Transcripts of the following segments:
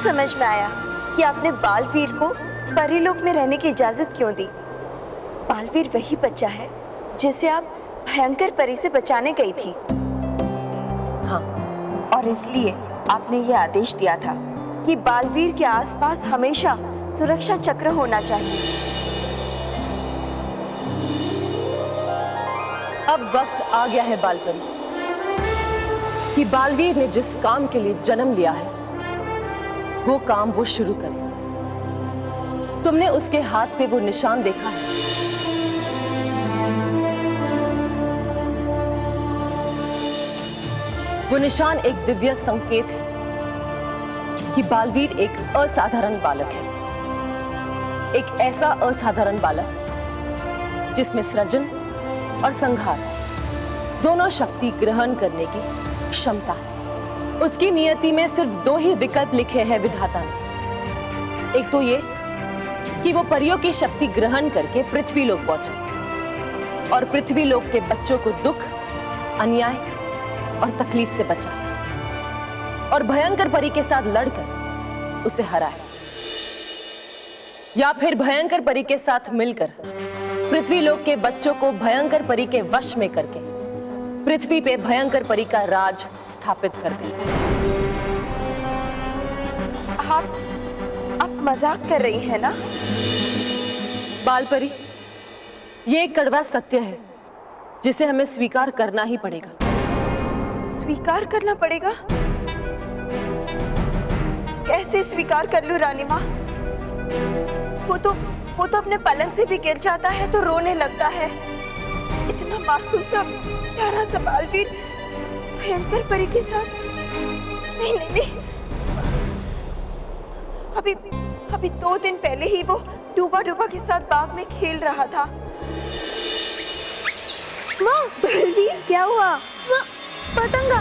समझ में आया कि आपने बालवीर को परीलोक में रहने की इजाजत क्यों दी। बालवीर वही बच्चा है जिसे आप भयंकर परी से बचाने गई थी। हाँ, और इसलिए आपने ये आदेश दिया था कि बालवीर के आसपास हमेशा सुरक्षा चक्र होना चाहिए। अब वक्त आ गया है बालपरी कि बालवीर ने जिस काम के लिए जन्म लिया है वो काम वो शुरू करे। तुमने उसके हाथ पे वो निशान देखा है। वो निशान एक दिव्य संकेत है कि बालवीर एक असाधारण बालक है, एक ऐसा असाधारण बालक जिसमें सृजन और संहार दोनों शक्ति ग्रहण करने की क्षमता है। उसकी नियति में सिर्फ दो ही विकल्प लिखे हैं विधाता ने। एक तो ये कि वो परियों की शक्ति ग्रहण करके पृथ्वी लोक पहुंचे और पृथ्वी लोक के बच्चों को दुख, अन्याय और तकलीफ से बचाए और भयंकर परी के साथ लड़कर उसे हराए, या फिर भयंकर परी के साथ मिलकर पृथ्वी लोक के बच्चों को भयंकर परी के वश में करके पृथ्वी पे भयंकर परी का राज स्थापित कर दे। आप मजाक कर रही हैं ना? बालपरी, ये एक कड़वा सत्य है जिसे हमें स्वीकार करना ही पड़ेगा। स्वीकार करना पड़ेगा? कैसे स्वीकार कर लूं रानी माँ? वो तो अपने पलंग से भी गिर जाता है तो रोने लगता है। इतना मासूम सा प्यारा सा बालवीर भयंकर परी के साथ? नहीं नहीं नहीं, अभी 2 दिन पहले ही वो डूबा के साथ बाग में खेल रहा था। माँ, बालवीर क्या हुआ? पतंगा,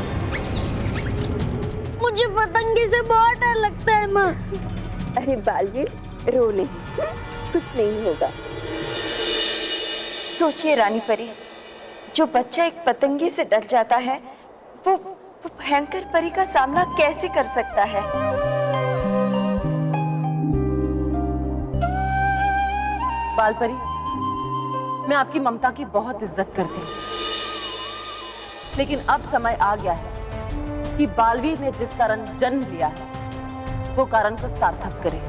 मुझे पतंगे से बहुत डर लगता है माँ। अरे बालवीर, रो नहीं, कुछ नहीं होगा। सोचिए रानी परी, जो बच्चा एक पतंगे से डर जाता है वो भयंकर परी का सामना कैसे कर सकता है? बालपरी, मैं आपकी ममता की बहुत इज्जत करती हूँ, लेकिन अब समय आ गया है कि बालवीर ने जिस कारण जन्म लिया है वो कारण को सार्थक करे।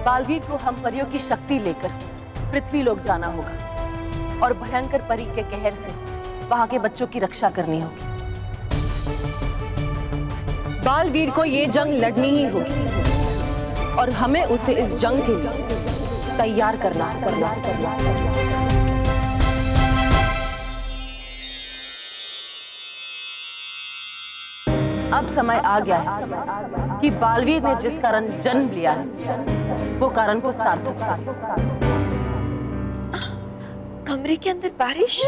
बालवीर को हम परियों की शक्ति लेकर पृथ्वी लोक जाना होगा और भयंकर परी के कहर से वहां के बच्चों की रक्षा करनी होगी। बालवीर को ये जंग लड़नी ही होगी और हमें उसे इस जंग के लिए तैयार करना। अब समय आ गया है कि बालवीर ने जिस कारण जन्म लिया है वो कारण को सार्थक करे। कमरे के अंदर बारिश?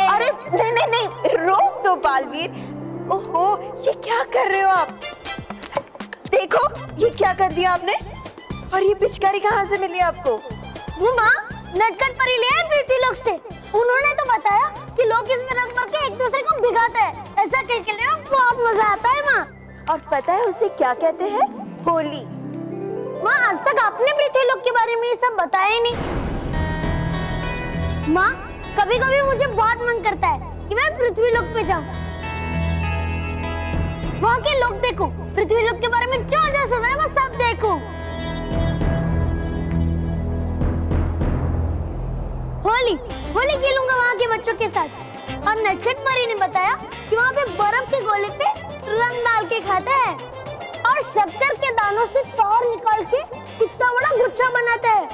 अरे नहीं नहीं नहीं, रोक दो बालवीर। ओहो, ये क्या कर रहे हो आप? देखो, ये क्या कर दिया आपने? और ये पिचकारी कहाँ से मिली आपको? वो माँ, नटखट परी ले आए पृथ्वी लोक से। उन्होंने तो बताया कि लोग इसमें रंग भर के एक दूसरे को भिगाते हैं। ऐसा खेलने में बहुत मजा आता है माँ। और पता है उसे क्या कहते हैं? होली। माँ, आज तक आपने पृथ्वी लोक के बारे में ये सब बताया ही नहीं। माँ, कभी कभी मुझे बहुत मन करता है कि मैं पृथ्वी लोक पे जाऊं, वहाँ के लोग देखूं, पृथ्वी लोक के बारे में जो जो सुना है वो सब देखूं। होली खेलूंगा वहाँ के बच्चों के साथ। और नटखट परी ने बताया कि वहाँ पे बर्फ के गोले पे रंग डाल के खाते हैं और शक्कर के दानों से तार निकाल के इतना बड़ा गुच्छा बनाते हैं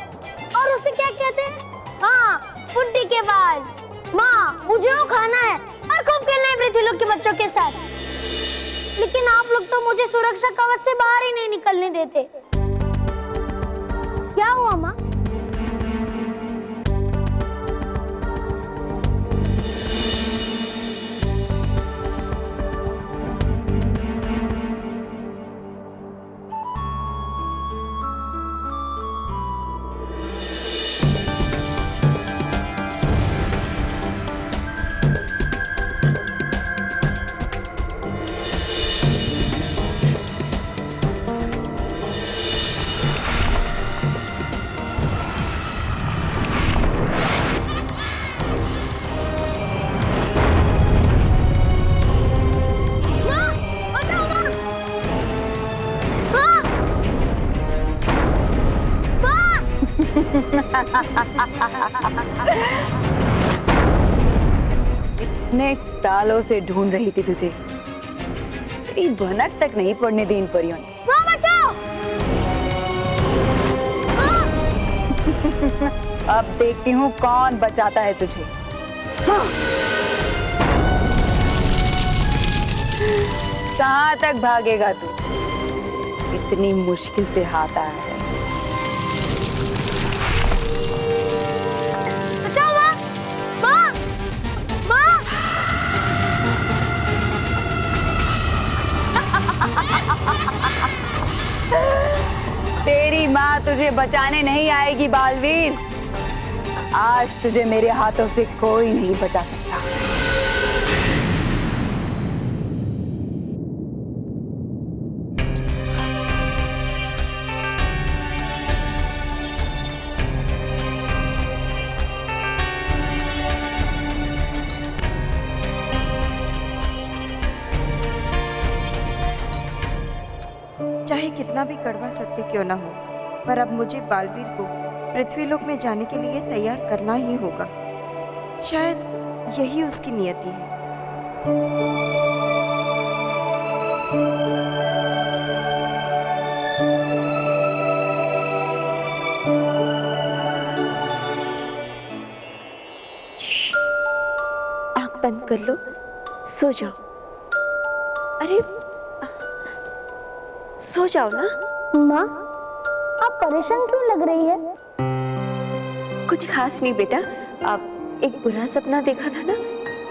और उसे क्या कहते हैं? हाँ, बुड्ढी के बाल। माँ, मुझे वो खाना है और खूब खेलना है पृथ्वी लोक के बच्चों के साथ। लेकिन आप लोग तो मुझे सुरक्षा कवच से बाहर ही नहीं निकलने देते। क्या हुआ माँ? इतने सालों से ढूंढ रही थी तुझे, तेरी भनक तक नहीं पड़ने दी इन परियों ने। माँ बचाओ! अब देखती हूँ कौन बचाता है तुझे। हाँ। कहाँ तक भागेगा तू? इतनी मुश्किल से हाथ आया है। बचाओ माँ! माँ! माँ! तेरी माँ तुझे बचाने नहीं आएगी बालवीर। आज तुझे मेरे हाथों से कोई नहीं बचा सकता। चाहे कितना भी कड़वा सत्य क्यों ना हो, पर अब मुझे बालवीर को पृथ्वीलोक में जाने के लिए तैयार करना ही होगा। शायद यही उसकी नियति है। आंख बंद कर लो, सो जाओ। अरे सो जाओ ना। माँ, आप परेशान क्यों लग रही है? कुछ खास नहीं बेटा, आप एक बुरा सपना देखा था ना,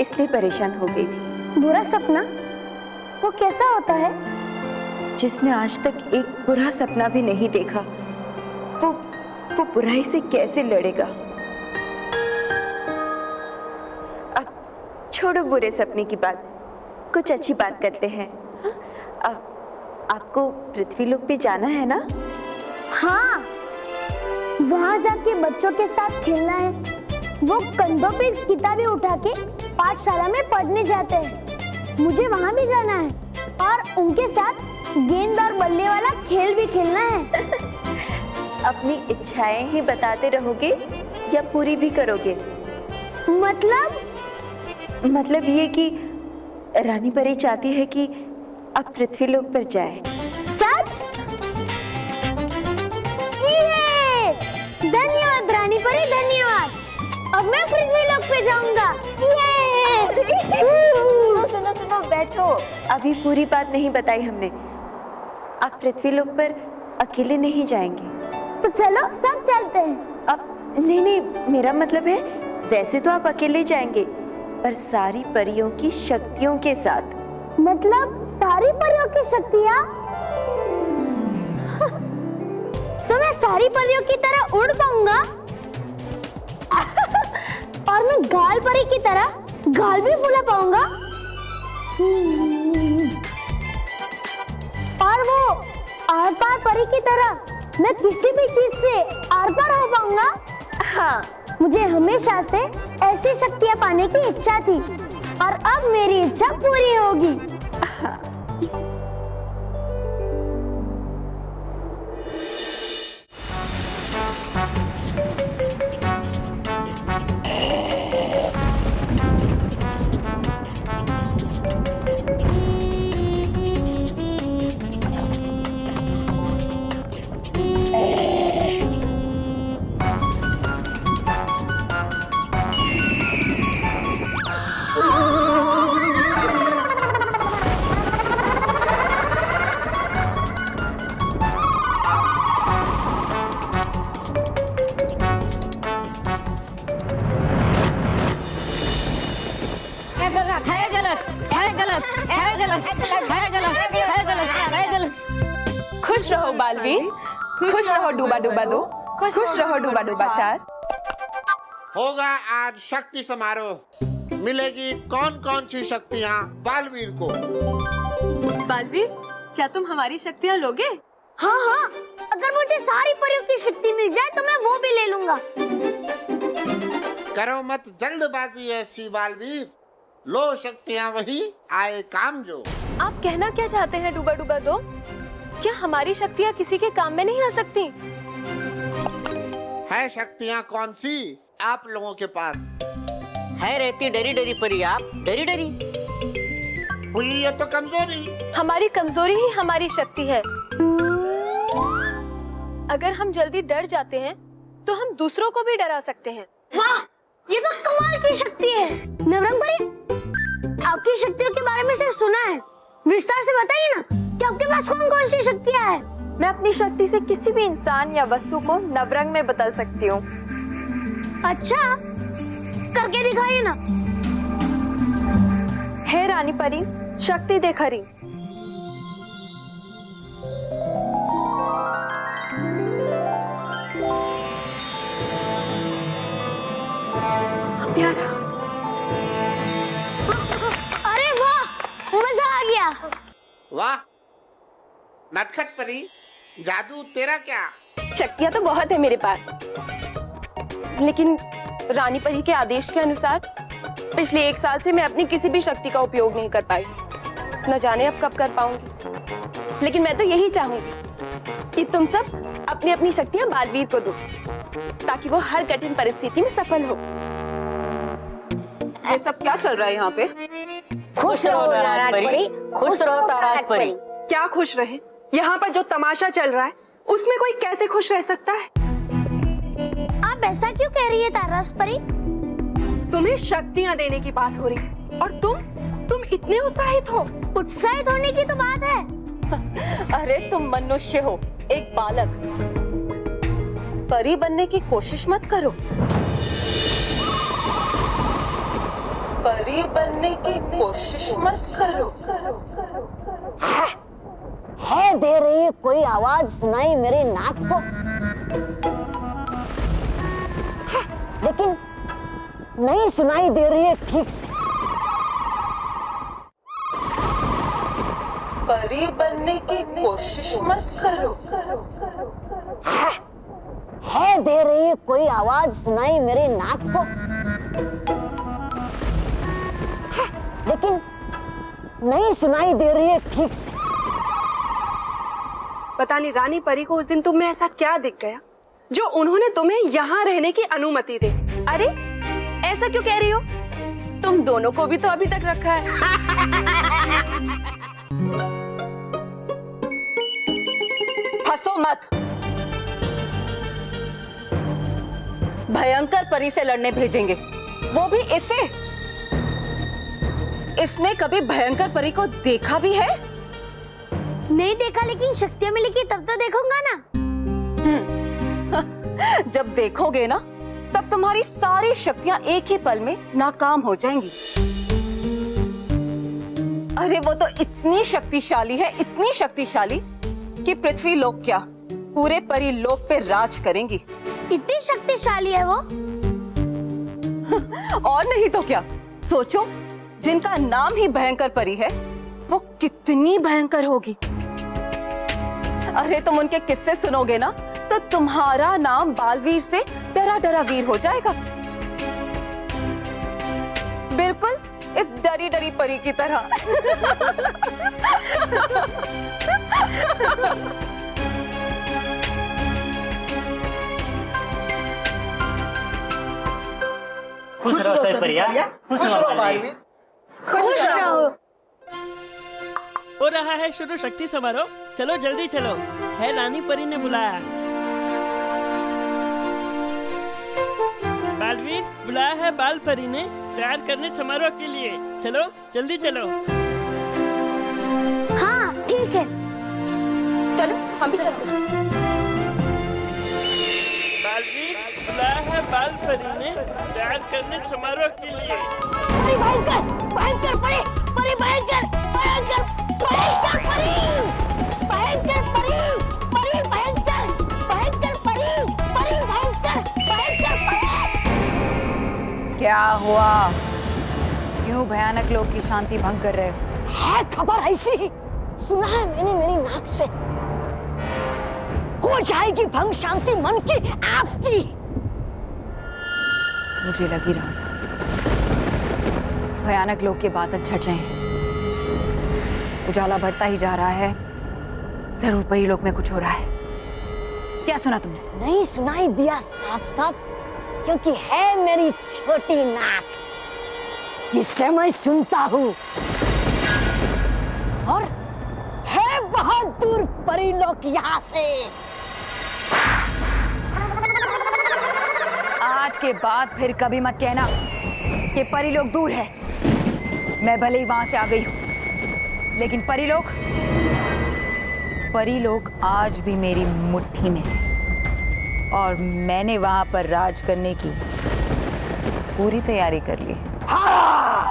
इसलिए परेशान हो गई थी। बुरा सपना? वो कैसा होता है? जिसने आज तक एक बुरा सपना भी नहीं देखा, वो बुराई से कैसे लड़ेगा। अब छोड़ो बुरे सपने की बात, कुछ अच्छी बात करते हैं। अब आपको पृथ्वीलोक पे जाना है ना? हाँ, वहाँ जाके बच्चों के साथ खेलना है। वो कंधों पे किताबें उठा के पाठशाला में पढ़ने जाते हैं। मुझे वहाँ भी जाना है और उनके साथ गेंद और बल्ले वाला खेल भी खेलना है। अपनी इच्छाएं ही बताते रहोगे या पूरी भी करोगे? मतलब ये कि रानी परी चाहती है कि आप पृथ्वीलोक पर जाए। सच? ये! धन्यवाद रानी परी, धन्यवाद। अब मैं पृथ्वीलोक पे जाऊंगा। सुनो, बैठो। अभी पूरी बात नहीं बताई हमने। आप पृथ्वीलोक पर अकेले नहीं जाएंगे। तो चलो सब चलते हैं। अब नहीं, मेरा मतलब है वैसे तो आप अकेले जाएंगे, पर सारी परियों की शक्तियों के साथ। मतलब सारी परियों की शक्तियाँ? तो मैं सारी परियों की तरह उड़ पाऊंगा और मैं गाल परी की तरह गाल भी फुला पाऊंगा और वो आर पार परी की तरह मैं किसी भी चीज से आर पार हो पाऊंगा। हाँ, मुझे हमेशा से ऐसी शक्तियाँ पाने की इच्छा थी और अब मेरी इच्छा पूरी होगी। खुश रहो बालवीर, खुश रहो डूबा डूबा दो, खुश रहो डूबा डूबा चार। होगा आज शक्ति समारोह। मिलेगी कौन कौन सी शक्तियाँ बालवीर को। बालवीर, क्या तुम हमारी शक्तियाँ लोगे? हाँ हाँ, अगर मुझे सारी परियों की शक्ति मिल जाए तो मैं वो भी ले लूंगा। करो मत जल्दबाजी ऐसी बालवीर, लो शक्तियाँ वही आए काम जो। आप कहना क्या चाहते हैं डूबा डूबा दो? क्या हमारी शक्तियाँ किसी के काम में नहीं आ सकती? है शक्तियाँ कौन सी आप लोगों के पास? है रहती डरी डरी परी, आप डरी डरी। हुई ये तो कमजोरी। हमारी कमजोरी ही हमारी शक्ति है। अगर हम जल्दी डर जाते हैं तो हम दूसरों को भी डरा सकते हैं। वाह, ये तो कमाल की शक्ति है। नवरंग परी, आपकी शक्तियों के बारे में सिर्फ सुना है, विस्तार से बताइए ना कि आपके पास कौन कौन सी शक्तियाँ हैं? मैं अपनी शक्ति से किसी भी इंसान या वस्तु को नवरंग में बदल सकती हूँ। अच्छा, करके दिखाइए ना। हे रानी परी, शक्ति देख हरी। प्यारा। अरे वाह, मजा आ गया। वाह नटखट परी, जादू तेरा क्या? शक्तियाँ तो बहुत है मेरे पास, लेकिन रानी परी के आदेश के अनुसार पिछले 1 साल से मैं अपनी किसी भी शक्ति का उपयोग नहीं कर पाई। न जाने अब कब कर पाऊंगी। लेकिन मैं तो यही चाहूंगी कि तुम सब अपनी अपनी शक्तियां बालवीर को दो, ताकि वो हर कठिन परिस्थिति में सफल हो। ये सब क्या चल रहा है यहाँ पे? खुश रहो ताराज परी, खुश रहो ताराज परी। क्या खुश रहे? यहाँ पर जो तमाशा चल रहा है उसमें कोई कैसे खुश रह सकता है? आप ऐसा क्यों कह रही है ताराज परी? तुम्हें शक्तियाँ देने की बात हो रही है और तुम इतने उत्साहित हो। उत्साहित होने की तो बात है। अरे तुम मनुष्य हो, एक बालक। परी बनने की कोशिश मत करो। परी बनने की कोशिश मत करो। है दे रही है कोई आवाज सुनाई मेरे नाक को, लेकिन नहीं सुनाई दे रही है ठीक से। परी बनने की कोशिश मत करो। है दे रही है कोई आवाज सुनाई मेरे नाक को, लेकिन नहीं सुनाई दे रही है ठीक से। पता नहीं रानी परी को उस दिन तुम में ऐसा क्या दिख गया जो उन्होंने तुम्हें यहाँ रहने की अनुमति दे दी। अरे ऐसा क्यों कह रही हो? तुम दोनों को भी तो अभी तक रखा है। हंसो मत। भयंकर परी से लड़ने भेजेंगे, वो भी इसे। इसने कभी भयंकर परी को देखा भी है? नहीं देखा, लेकिन शक्तियाँ मिलेगी तब तो देखूंगा ना। जब देखोगे ना, तब तुम्हारी सारी शक्तियां एक ही पल में नाकाम हो जाएंगी। अरे वो तो इतनी शक्तिशाली है, इतनी शक्तिशाली कि पृथ्वी लोक क्या, पूरे परी लोक पे राज करेंगी। इतनी शक्तिशाली है वो? और नहीं तो क्या। सोचो, जिनका नाम ही भयंकर परी है, वो कितनी भयंकर होगी। अरे तुम उनके किस्से सुनोगे ना, तो तुम्हारा नाम बालवीर से डरा डरा वीर हो जाएगा। बिल्कुल इस डरी डरी परी की तरह। खुश रहो सर परिया, खुश रहो बालवीर। खुश रहो। हो रहा है शुरू शक्ति समारोह। चलो जल्दी चलो, है रानी परी ने बुलाया। बालवीर बुलाया है बाल परी ने तैयार करने समारोह के लिए। चलो जल्दी चलो। हाँ ठीक है, चलो हम भी चलते हैं। बालवीर बुलाया है बाल परी ने तैयार करने समारोह के लिए। परी भयंकर, भयंकर परी, परी भयंकर, भयंकर, भयंकर परी, भयंकर परी, परी भयंकर, भयंकर परी, परी भयंकर, भयंकर परी। क्या हुआ? क्यों भयानक लोग की शांति भंग कर रहे हो? है खबर ऐसी, सुना है मैंने मेरी नाक से। हो जाएगी भंग शांति मन की आपकी। मुझे लग ही रहा था। भयानक लोग के बादल छट रहे हैं, उजाला बढ़ता ही जा रहा है। जरूर परी लोक में कुछ हो रहा है। क्या सुना तुमने? नहीं सुनाई दिया साफ साफ, क्योंकि है मेरी छोटी नाक जिससे मैं सुनता हूँ, और है बहुत दूर परीलोक यहाँ से। आज के बाद फिर कभी मत कहना कि परीलोक दूर है। मैं भले ही वहां से आ गई हूं, लेकिन परीलोक आज भी मेरी मुट्ठी में है, और मैंने वहां पर राज करने की पूरी तैयारी कर ली। हाँ!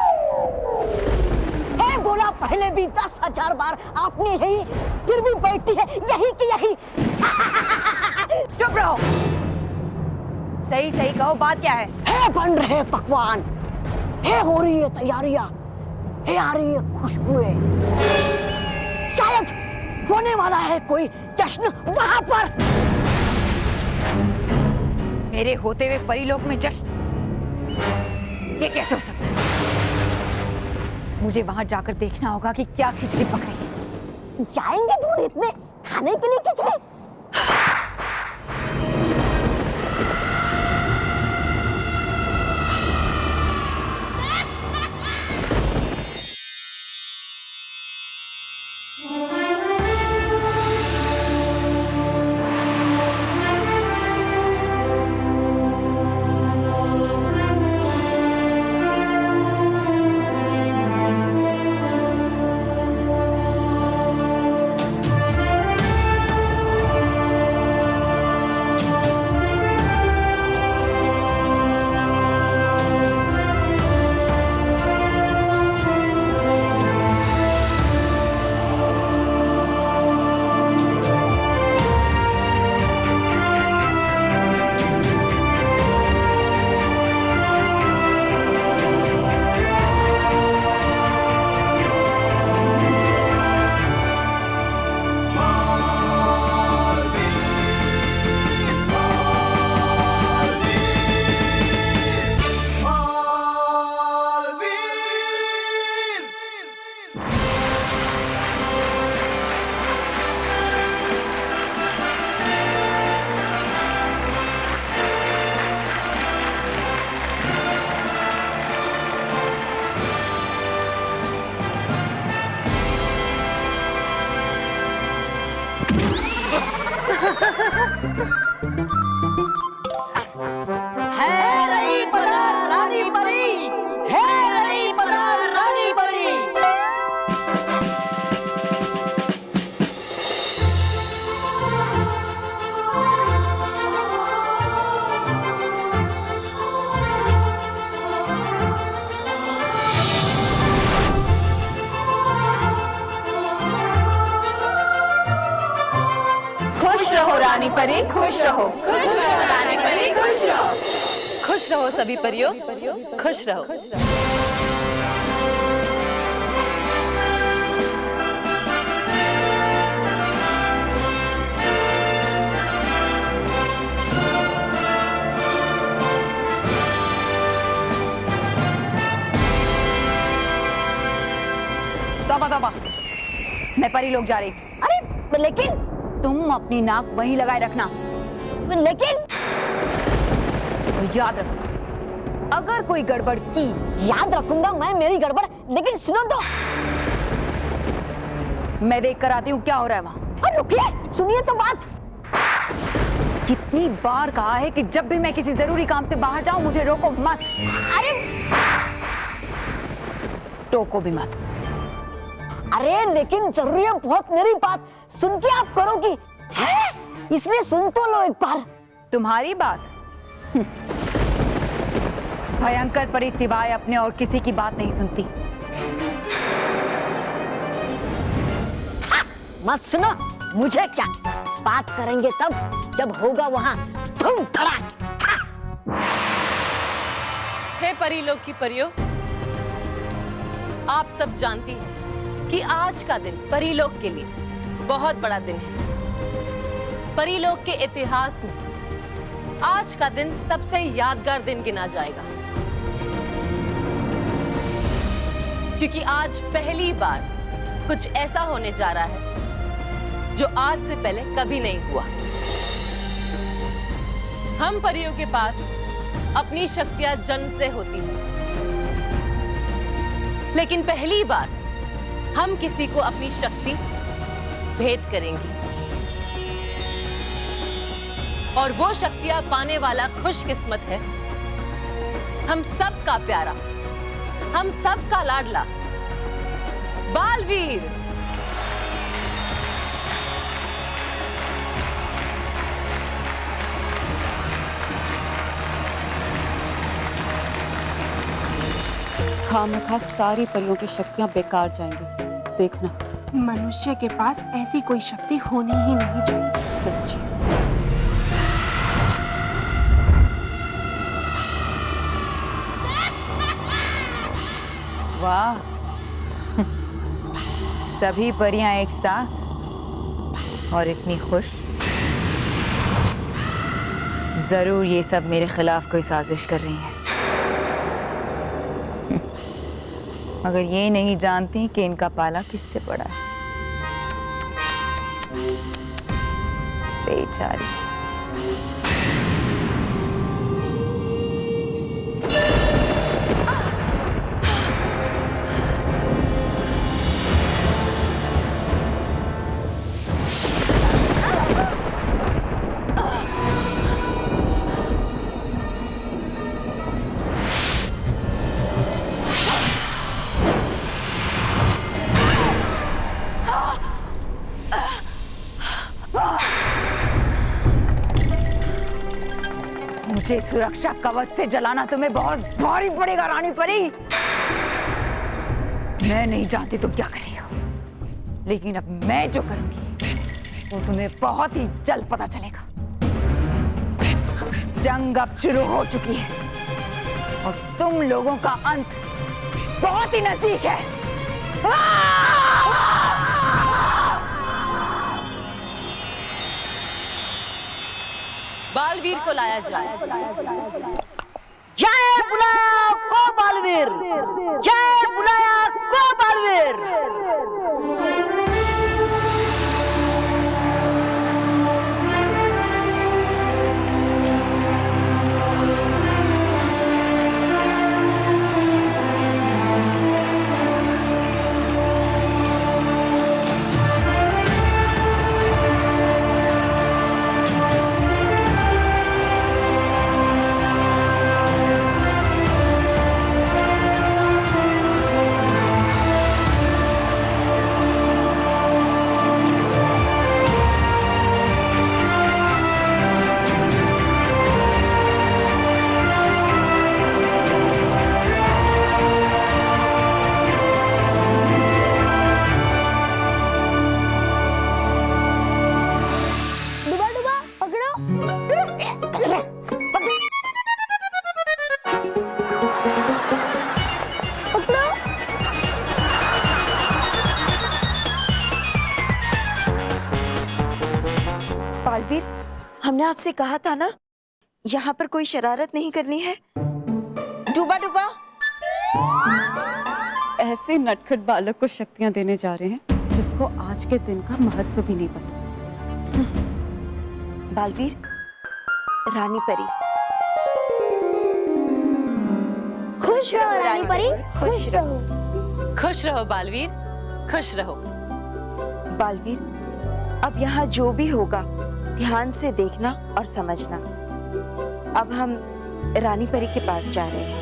है बोला पहले भी 10,000 बार आपने यही, फिर भी बैठी है यही की यही। चुप रहो, सही सही कहो, बात क्या है? बन रहे पकवान, है हो रही है तैयारियां, है आ रही है खुशबुएं, शायद होने वाला है कोई जश्न वहां पर। मेरे होते हुए परीलोक में जश्न? ये कैसे हो सकता है? मुझे वहां जाकर देखना होगा कि क्या खिचड़ी पक रही है। जाएंगे दूर इतने खाने के लिए खिचड़ी? रानी परी खुश रहो, खुश रहो रानी परी खुश रहो, खुश रहो सभी परियों, खुश रहो। तौबा तौबा, मैं परीलोक जा रही। अरे लेकिन तुम अपनी नाक वहीं लगाए रखना, लेकिन याद रखना अगर कोई गड़बड़ की। याद रखूंगा मैं मेरी गड़बड़, लेकिन सुनो तो। मैं देख कर आती हूँ क्या हो रहा है वहाँ। अरे रुकिए, सुनिए तो बात। कितनी बार कहा है कि जब भी मैं किसी जरूरी काम से बाहर जाऊं मुझे रोको मत। अरे टोको भी मत। अरे लेकिन जरूरी है बहुत मेरी बात, सुन के आप करोगी है, इसलिए सुन तो लो एक बार। तुम्हारी बात? भयंकर परी सिवाय अपने और किसी की बात नहीं सुनती। मत सुनो, मुझे क्या, बात करेंगे तब जब होगा वहां धूम धड़ाक। हे परीलोक की परियों, आप सब जानती हैं कि आज का दिन परीलोक के लिए बहुत बड़ा दिन है। परीलोक के इतिहास में आज का दिन सबसे यादगार दिन गिना जाएगा, क्योंकि आज पहली बार कुछ ऐसा होने जा रहा है जो आज से पहले कभी नहीं हुआ। हम परियों के पास अपनी शक्तियां जन्म से होती हैं, लेकिन पहली बार हम किसी को अपनी शक्ति भेंट करेंगे और वो शक्तियां पाने वाला खुशकिस्मत है हम सबका प्यारा, हम सबका लाडला बालवीर। खामखा सारी परियों की शक्तियां बेकार जाएंगी, देखना। मनुष्य के पास ऐसी कोई शक्ति होनी ही नहीं चाहिए। सच्ची। वाह, सभी परियां एक साथ और इतनी खुश। जरूर ये सब मेरे खिलाफ कोई साजिश कर रही हैं। मगर ये नहीं जानती कि इनका पाला किससे पड़ा है। बेचारी। मुझे सुरक्षा कवच से जलाना तुम्हें बहुत भारी पड़ेगा रानी परी। मैं नहीं जानती तुम क्या कर रही हो, लेकिन अब मैं जो करूंगी वो तुम्हें बहुत ही जल्द पता चलेगा। जंग अब शुरू हो चुकी है और तुम लोगों का अंत बहुत ही नजदीक है। बालवीर को लाया जाए। जय बुलाया को बालवीर, जय बुलाया को बालवीर। बालवीर, हमने आपसे कहा था ना, यहाँ पर कोई शरारत नहीं करनी है। डूबा डूबा। ऐसे नटखट बालक को शक्तियां देने जा रहे हैं जिसको आज के दिन का महत्व भी नहीं पता। बालवीर, रानी परी। खुश रहो रानी परी, खुश रहो। खुश रहो बालवीर, खुश रहो। बालवीर, अब यहाँ जो भी होगा ध्यान से देखना और समझना। अब हम रानी परी के पास जा रहे हैं।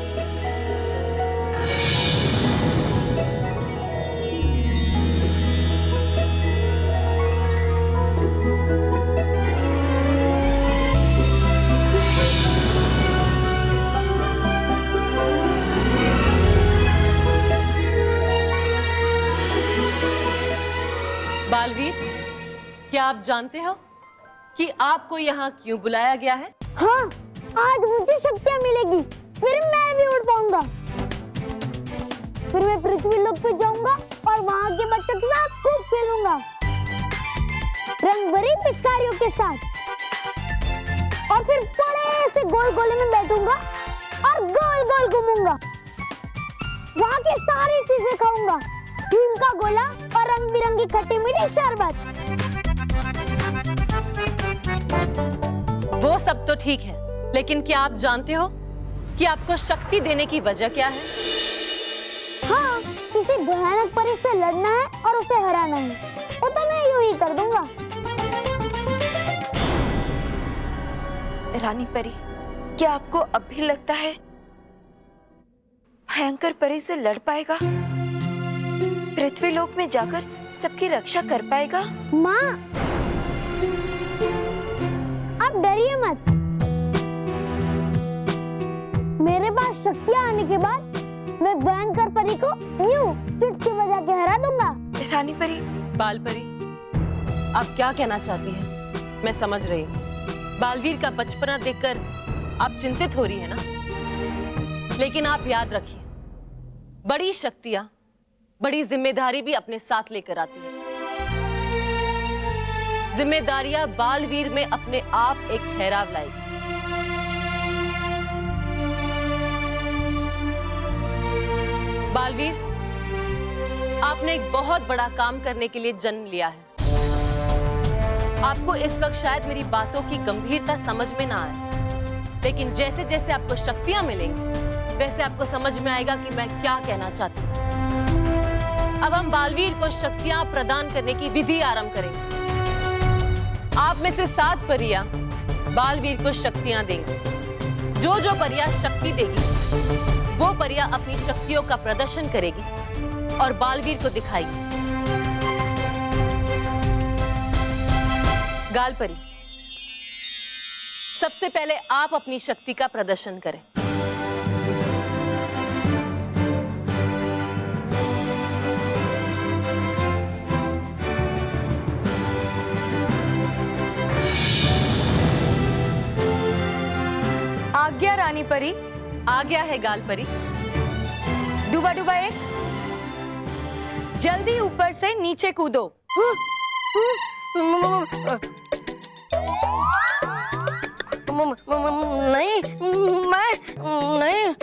बालवीर, क्या आप जानते हो कि आपको यहाँ क्यों बुलाया गया है? हाँ, आज मुझे शक्तियाँ मिलेगी, फिर मैं भी उड़ पाऊंगा। फिर मैं पृथ्वी लोक पे जाऊंगा और वहाँ के बच्चों के साथ खूब खेलूंगा, रंग भरी पिचकारियों के साथ। और फिर बड़े से गोल गोले में बैठूंगा और गोल गोल घूमूंगा। वहाँ की सारी चीजें खाऊंगा, हिम का गोला और रंग बिरंगी खट्टी मीठी शरबत। वो सब तो ठीक है, लेकिन क्या आप जानते हो कि आपको शक्ति देने की वजह क्या है? हाँ, किसी भयानक परी से लड़ना है और उसे हराना है। वो तो मैं यूं ही कर दूंगा। रानी परी, क्या आपको अब भी लगता है भयंकर परी से लड़ पाएगा? पृथ्वीलोक में जाकर सबकी रक्षा कर पाएगा? माँ, आप डरिए मत। मेरे पास शक्तियाँ आने के बाद मैं भयंकर परी को यूं चुटकी बजा के हरा दूंगा। रानी परी। बाल परी, आप क्या कहना चाहती हैं? मैं समझ रही हूँ। बालवीर का बचपना देखकर आप चिंतित हो रही है ना? लेकिन आप याद रखिए, बड़ी शक्तियां बड़ी जिम्मेदारी भी अपने साथ लेकर आती है। जिम्मेदारियां बालवीर में अपने आप एक ठहराव लाएगी। बालवीर, आपने एक बहुत बड़ा काम करने के लिए जन्म लिया है। आपको इस वक्त शायद मेरी बातों की गंभीरता समझ में ना आए, लेकिन जैसे जैसे आपको शक्तियां मिलेंगी वैसे आपको समझ में आएगा कि मैं क्या कहना चाहती हूँ। अब हम बालवीर को शक्तियां प्रदान करने की विधि आरंभ करेंगे। आप में से 7 परियां बालवीर को शक्तियां देंगी। जो जो परियां शक्ति देगी वो परियां अपनी शक्तियों का प्रदर्शन करेगी और बालवीर को दिखाएगी। गाल परी, सबसे पहले आप अपनी शक्ति का प्रदर्शन करें। आज्ञा रानी परी। आ गया है गाल परी। डूबा डूबा एक, जल्दी ऊपर से नीचे कूदो। नहीं, मैं नहीं।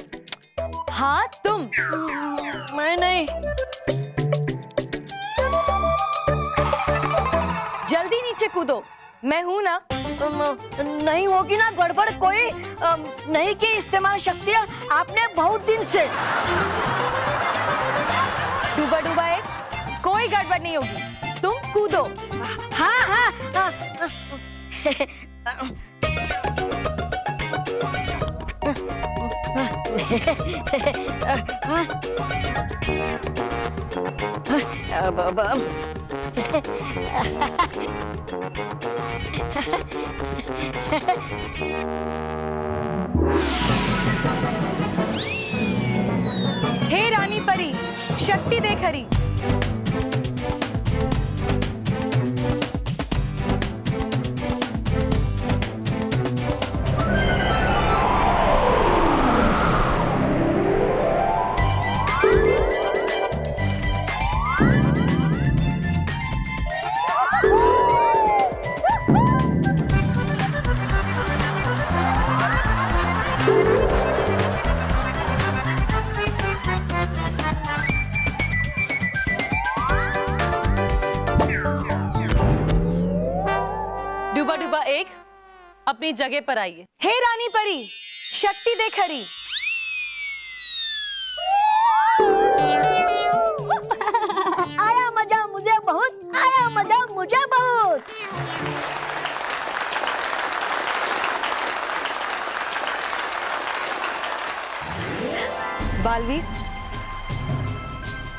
हाँ तुम। मैं नहीं। जल्दी नीचे कूदो, मैं हूं ना। नहीं होगी ना गड़बड़ कोई? नहीं की इस्तेमाल शक्तियाँ आपने बहुत दिन से। डूबा डूबा एक, कोई गड़बड़ नहीं होगी, तुम कूदो। हाँ हाँ, हाँ, हे रानी परी, शक्ति देख हरी। डूबा डूबा एक, अपनी जगह पर आइए। हे रानी परी, शक्ति देख हरी। आया मजा मुझे बहुत, आया मजा मुझे बहुत। बालवीर,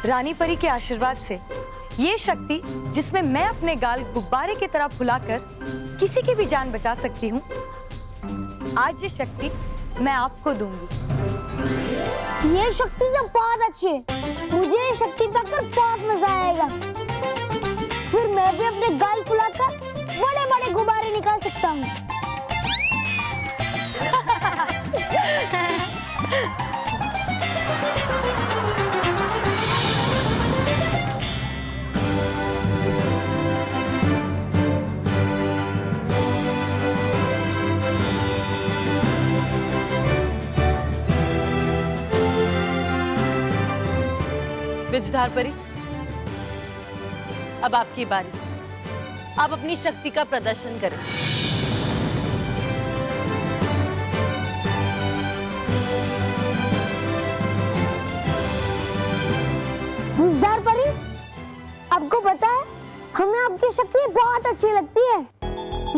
रानी परी के आशीर्वाद से ये शक्ति जिसमें मैं अपने गाल गुब्बारे की तरह फुलाकर किसी की भी जान बचा सकती हूँ, आज ये शक्ति मैं आपको दूंगी। ये शक्ति तो बहुत अच्छी है। मुझे ये शक्ति पाकर बहुत मजा आएगा। फिर मैं भी अपने गाल फुलाकर बड़े बड़े गुब्बारे निकाल सकता हूँ। विजधार परी, अब आपकी बारी। आप अपनी शक्ति का प्रदर्शन करें। आपको पता है, हमें आपकी शक्ति बहुत अच्छी लगती है।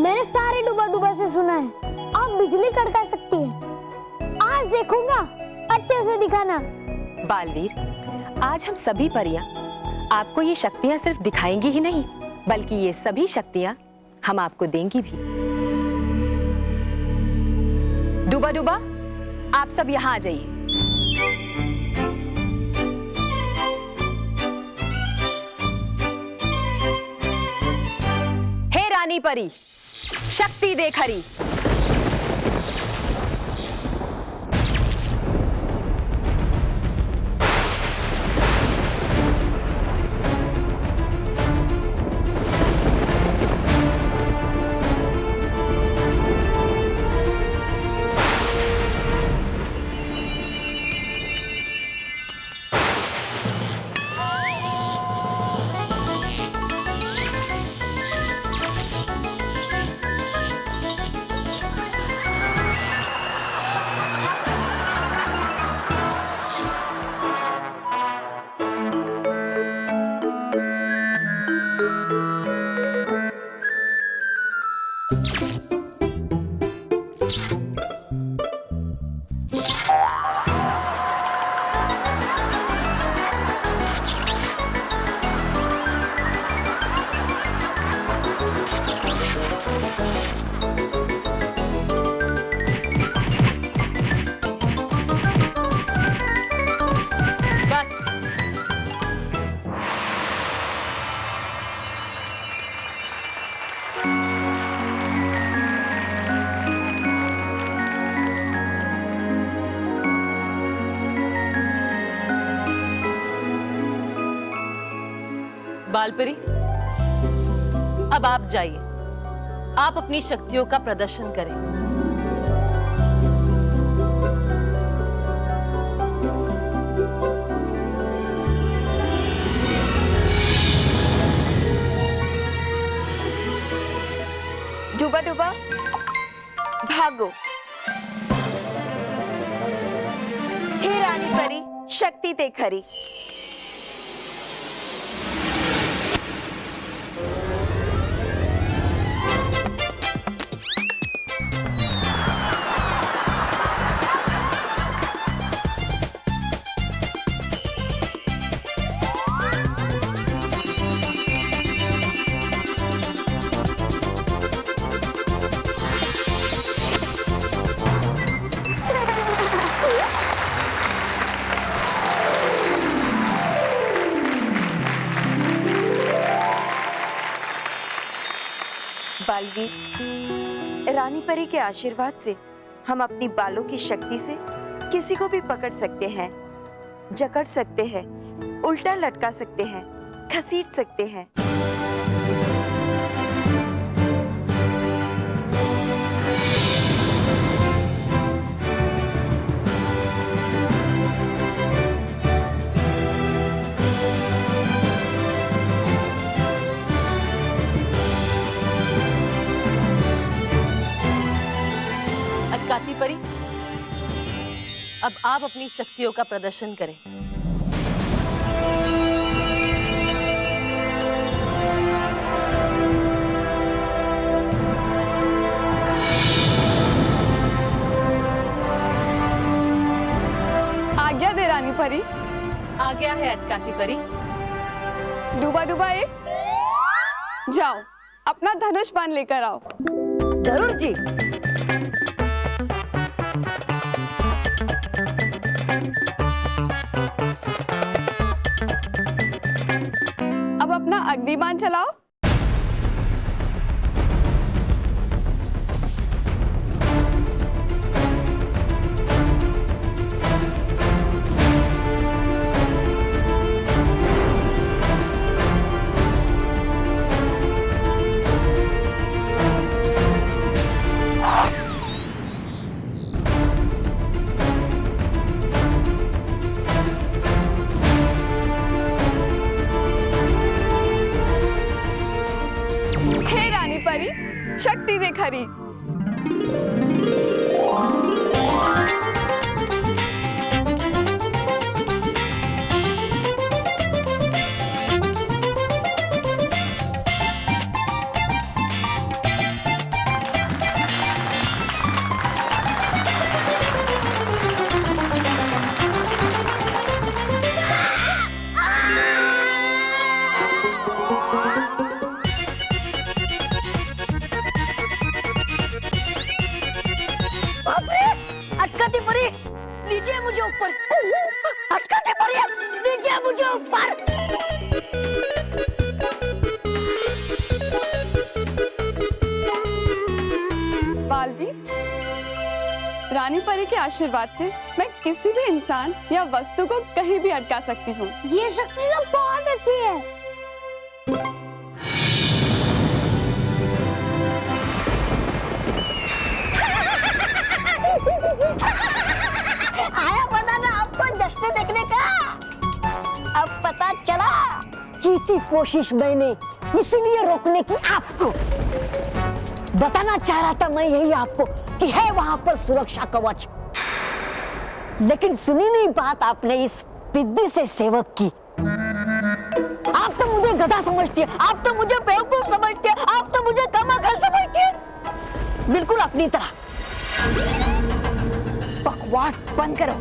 मैंने सारे डूबा डूबा से सुना है आप बिजली कड़का सकती है। आज देखूंगा, अच्छे से दिखाना। बालवीर, आज हम सभी परियां आपको ये शक्तियां सिर्फ दिखाएंगी ही नहीं, बल्कि ये सभी शक्तियां हम आपको देंगी भी। डूबा डूबा, आप सब यहाँ आ जाइए। हे रानी परी, शक्ति देख हरी। बालपरी, अब आप जाइए, आप अपनी शक्तियों का प्रदर्शन करें। डूबा डूबा, भागो। हे रानी परी, शक्ति देख हरी। बालवीर, रानी परी के आशीर्वाद से हम अपनी बालों की शक्ति से किसी को भी पकड़ सकते हैं, जकड़ सकते हैं, उल्टा लटका सकते हैं, घसीट सकते हैं। अटकाती परी, अब आप अपनी शक्तियों का प्रदर्शन करें। आज्ञा दे रानी परी। आज्ञा है अटकाती परी। डूबा डूबा एक, जाओ अपना धनुष बाण लेकर आओ। जरूर जी। अब अपना अग्निबाण चलाओ। हे रानी परी, शक्ति देख हरी। ऊपर। बालवीर, रानी परी के आशीर्वाद से मैं किसी भी इंसान या वस्तु को कहीं भी अटका सकती हूँ। ये शक्ति तो बहुत अच्छी है। आया पता ना आपको जश्न देखने का। अब पता चला की थी कोशिश मैंने इसलिए रोकने की आपको। बताना चाह रहा था मैं यही आपको कि है वहां पर सुरक्षा कवच, लेकिन सुनी नहीं बात आपने इस पिद्दी से सेवक की। आप तो मुझे गधा समझती है, आप तो मुझे बेवकूफ समझती है, आप तो मुझे कमाकर समझती है, बिल्कुल अपनी तरह। बकवास बंद करो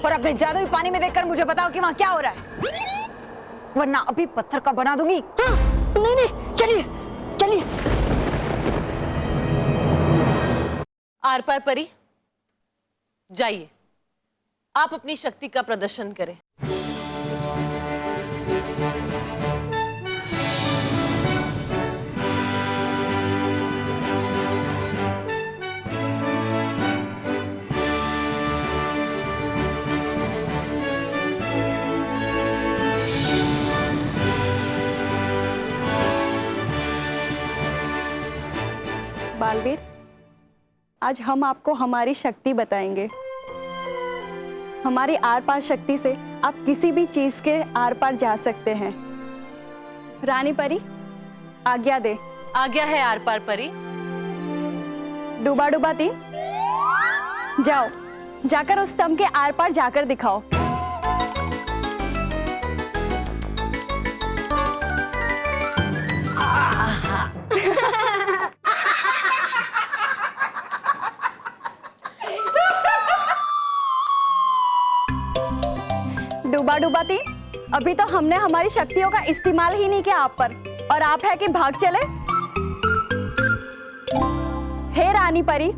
और अपने जादुई पानी में देखकर मुझे बताओ कि वहां क्या हो रहा है, वरना अभी पत्थर का बना दूंगी। हाँ, नहीं नहीं, चलिए चलिए। आर पार परी, जाइए, आप अपनी शक्ति का प्रदर्शन करें। बालवीर, आज हम आपको हमारी शक्ति बताएंगे। हमारी आर पार शक्ति से आप किसी भी चीज के आर पार जा सकते हैं। रानी परी, आज्ञा दे। आज्ञा है आर पार परी। डूबा डूबा ती, जाओ, जाकर उस स्तंभ के आर पार जाकर दिखाओ। डूबा डूबा ती, अभी तो हमने हमारी शक्तियों का इस्तेमाल ही नहीं किया आप पर, और आप है कि भाग चले। हे रानी परी,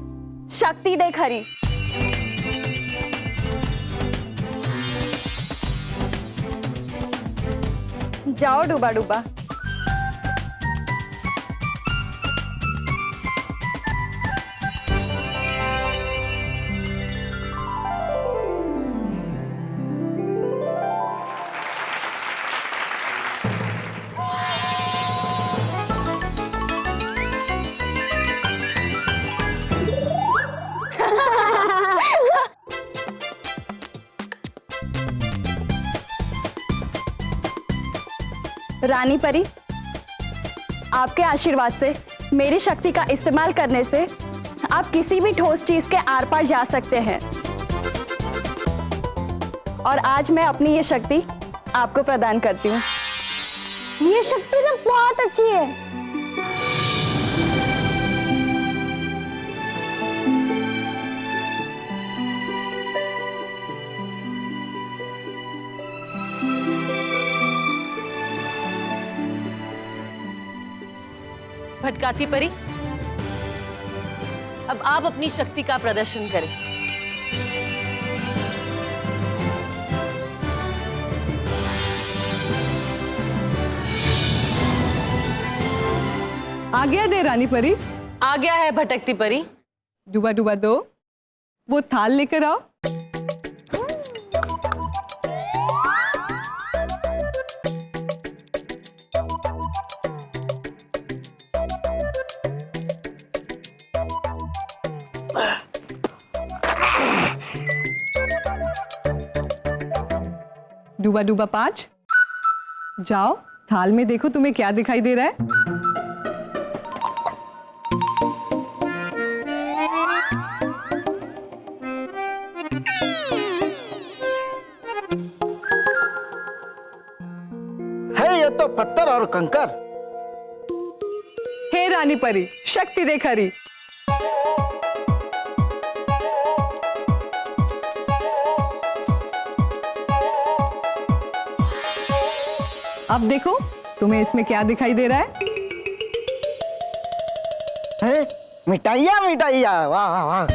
शक्ति देख हरी। जाओ डूबा डूबा। रानी परी, आपके आशीर्वाद से मेरी शक्ति का इस्तेमाल करने से आप किसी भी ठोस चीज के आर पार जा सकते हैं, और आज मैं अपनी ये शक्ति आपको प्रदान करती हूँ। ये शक्ति तो बहुत अच्छी है। भटकाती परी, अब आप अपनी शक्ति का प्रदर्शन करें। आज्ञा दे रानी परी। आज्ञा है भटकती परी। डूबा डूबा दो, वो थाल लेकर आओ। डूबा डूबा 5, जाओ थाल में देखो तुम्हें क्या दिखाई दे रहा है। है ये तो पत्थर और कंकर। हे रानी परी, शक्ति देख हरी। अब देखो तुम्हें इसमें क्या दिखाई दे रहा है? मिठाइया मिठाइया, वाह वाह वाह।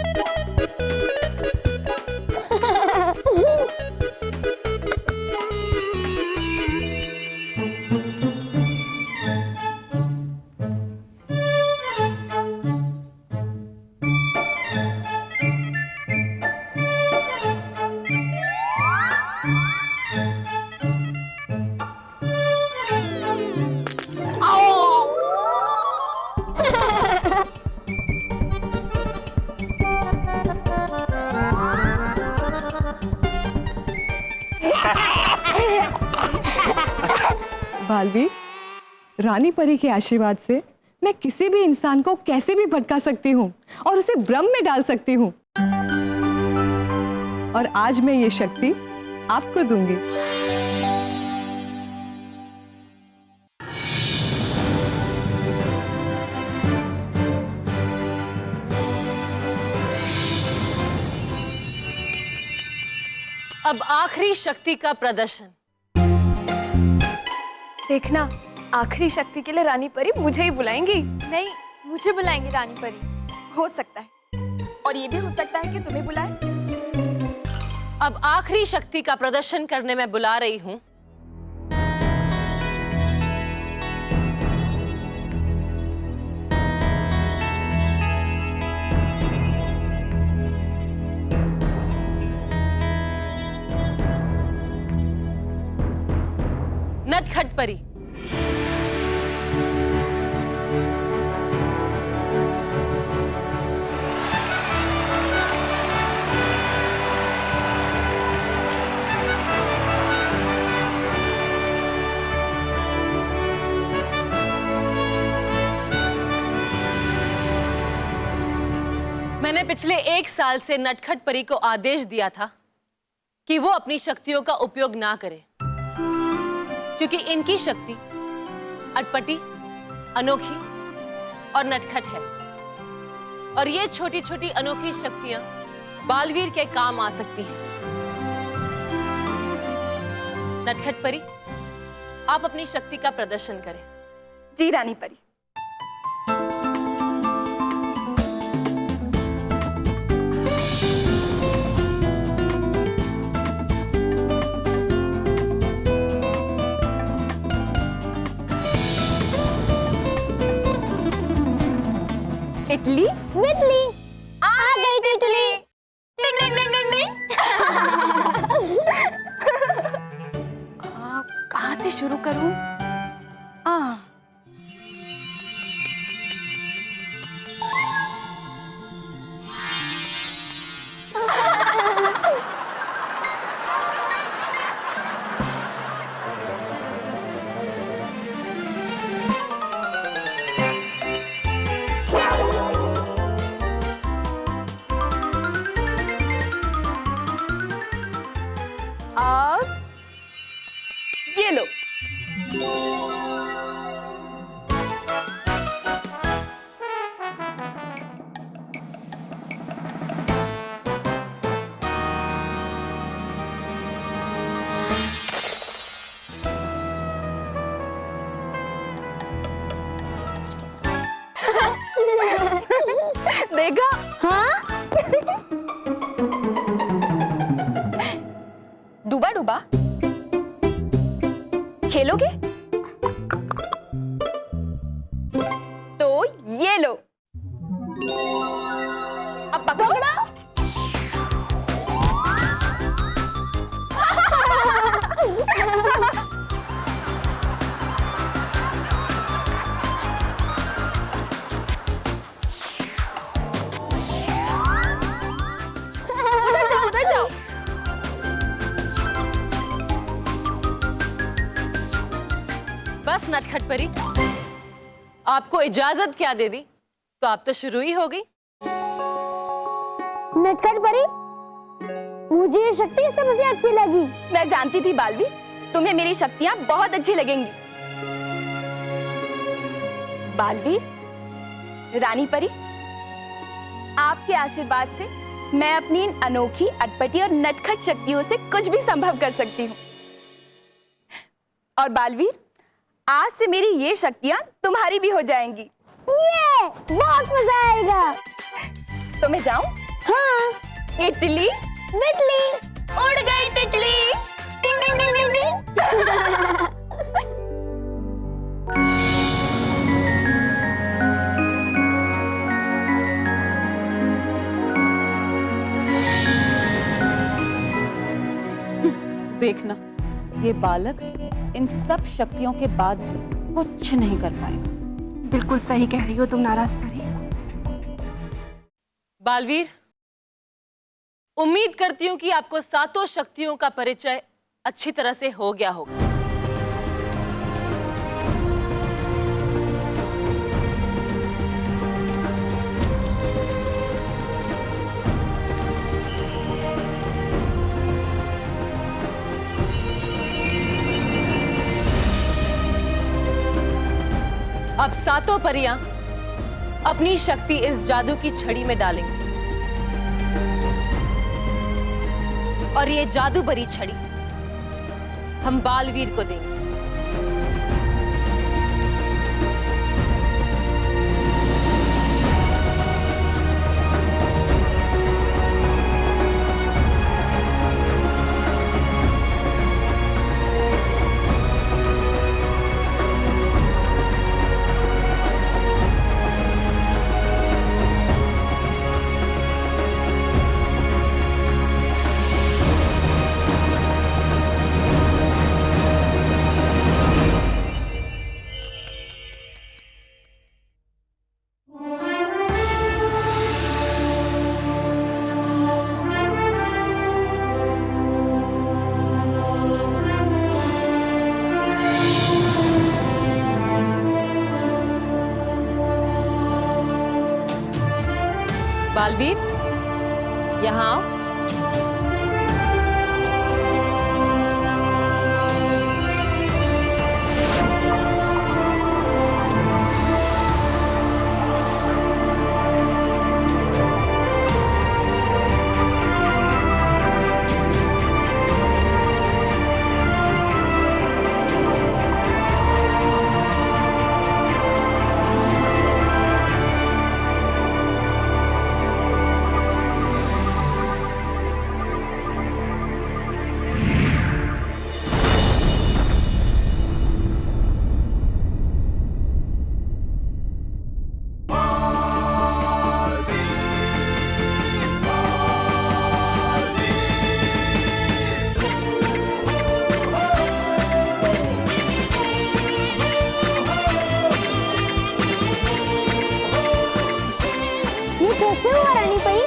बालवीर, रानी परी के आशीर्वाद से मैं किसी भी इंसान को कैसे भी भटका सकती हूँ और उसे भ्रम में डाल सकती हूँ। और आज मैं ये शक्ति आपको दूंगी। अब आखिरी शक्ति का प्रदर्शन। देखना, आखिरी शक्ति के लिए रानी परी मुझे ही बुलाएंगी। नहीं, मुझे बुलाएंगी रानी परी। हो सकता है, और ये भी हो सकता है कि तुम्हें बुलाए। अब आखिरी शक्ति का प्रदर्शन करने मैं बुला रही हूं नटखट परी। मैंने पिछले 1 साल से नटखट परी को आदेश दिया था कि वो अपनी शक्तियों का उपयोग ना करे, क्योंकि इनकी शक्ति अटपटी, अनोखी और नटखट है। और ये छोटी छोटी अनोखी शक्तियां बालवीर के काम आ सकती हैं। नटखट परी, आप अपनी शक्ति का प्रदर्शन करें। जी रानी परी। इटली बिटली आ गई तितली। डिंग डिंग डिंग डिंग डिंग। कहाँ से शुरू करूं? ये लो। देखा? हाँ? डूबा डूबा खेलोगे? तो ये लो। अब पकड़ो। उधर जाओ। बस नटखट परी, आपको इजाजत क्या दे दी तो आप तो शुरू ही हो गई। नटखट परी, मुझे ये शक्ति सबसे अच्छी लगी। मैं जानती थी बालवीर, तुम्हें मेरी शक्तियां बहुत अच्छी लगेंगी। बालवीर, रानी परी, आपके आशीर्वाद से मैं अपनी इन अनोखी, अटपटी और नटखट शक्तियों से कुछ भी संभव कर सकती हूँ। और बालवीर, आज से मेरी ये शक्तियां तुम्हारी भी हो जाएंगी। ये बहुत मजा आएगा। तो मैं जाऊं? हाँ। इटली बिटली उड़ गई तितली। टिंग टिंग टिंग टिंग टिंग। देखना, ये बालक इन सब शक्तियों के बाद भी कुछ नहीं कर पाएगा। बिल्कुल सही कह रही हो तुम नाराज परी। बालवीर, उम्मीद करती हूं कि आपको सातों शक्तियों का परिचय अच्छी तरह से हो गया होगा। अब सातों परियां अपनी शक्ति इस जादू की छड़ी में डालेंगी और ये जादू भरी छड़ी हम बालवीर को देंगे। बालवीर, यहाँ आओ। कैसे हुआ रानी परी?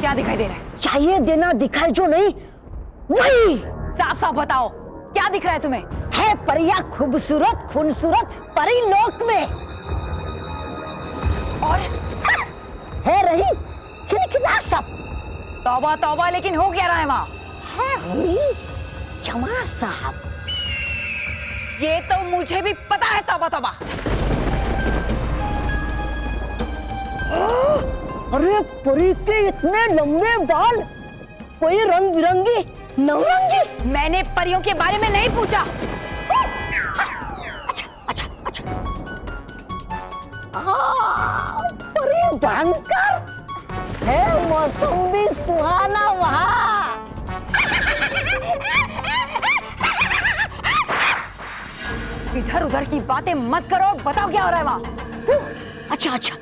क्या दिखाई दे रहा है? चाहिए देना दिखाई जो नहीं वही। साफ साफ बताओ, क्या दिख रहा है तुम्हें? है परिया खूबसूरत खूबसूरत परी लोक में, और है रही खिलखिला सब। तौबा तौबा, लेकिन हो क्या रहा है वहां? है हुई जमा साहब। ये तो मुझे भी पता है। तौबा तौबा। अरे परी के इतने लंबे बाल, कोई रंग बिरंगी नवरंगी। मैंने परियों के बारे में नहीं पूछा। अच्छा अच्छा अच्छा। परी भयंकर है, मौसम भी सुहाना वहाँ। इधर उधर की बातें मत करो, बताओ क्या हो रहा है वहाँ? अच्छा अच्छा।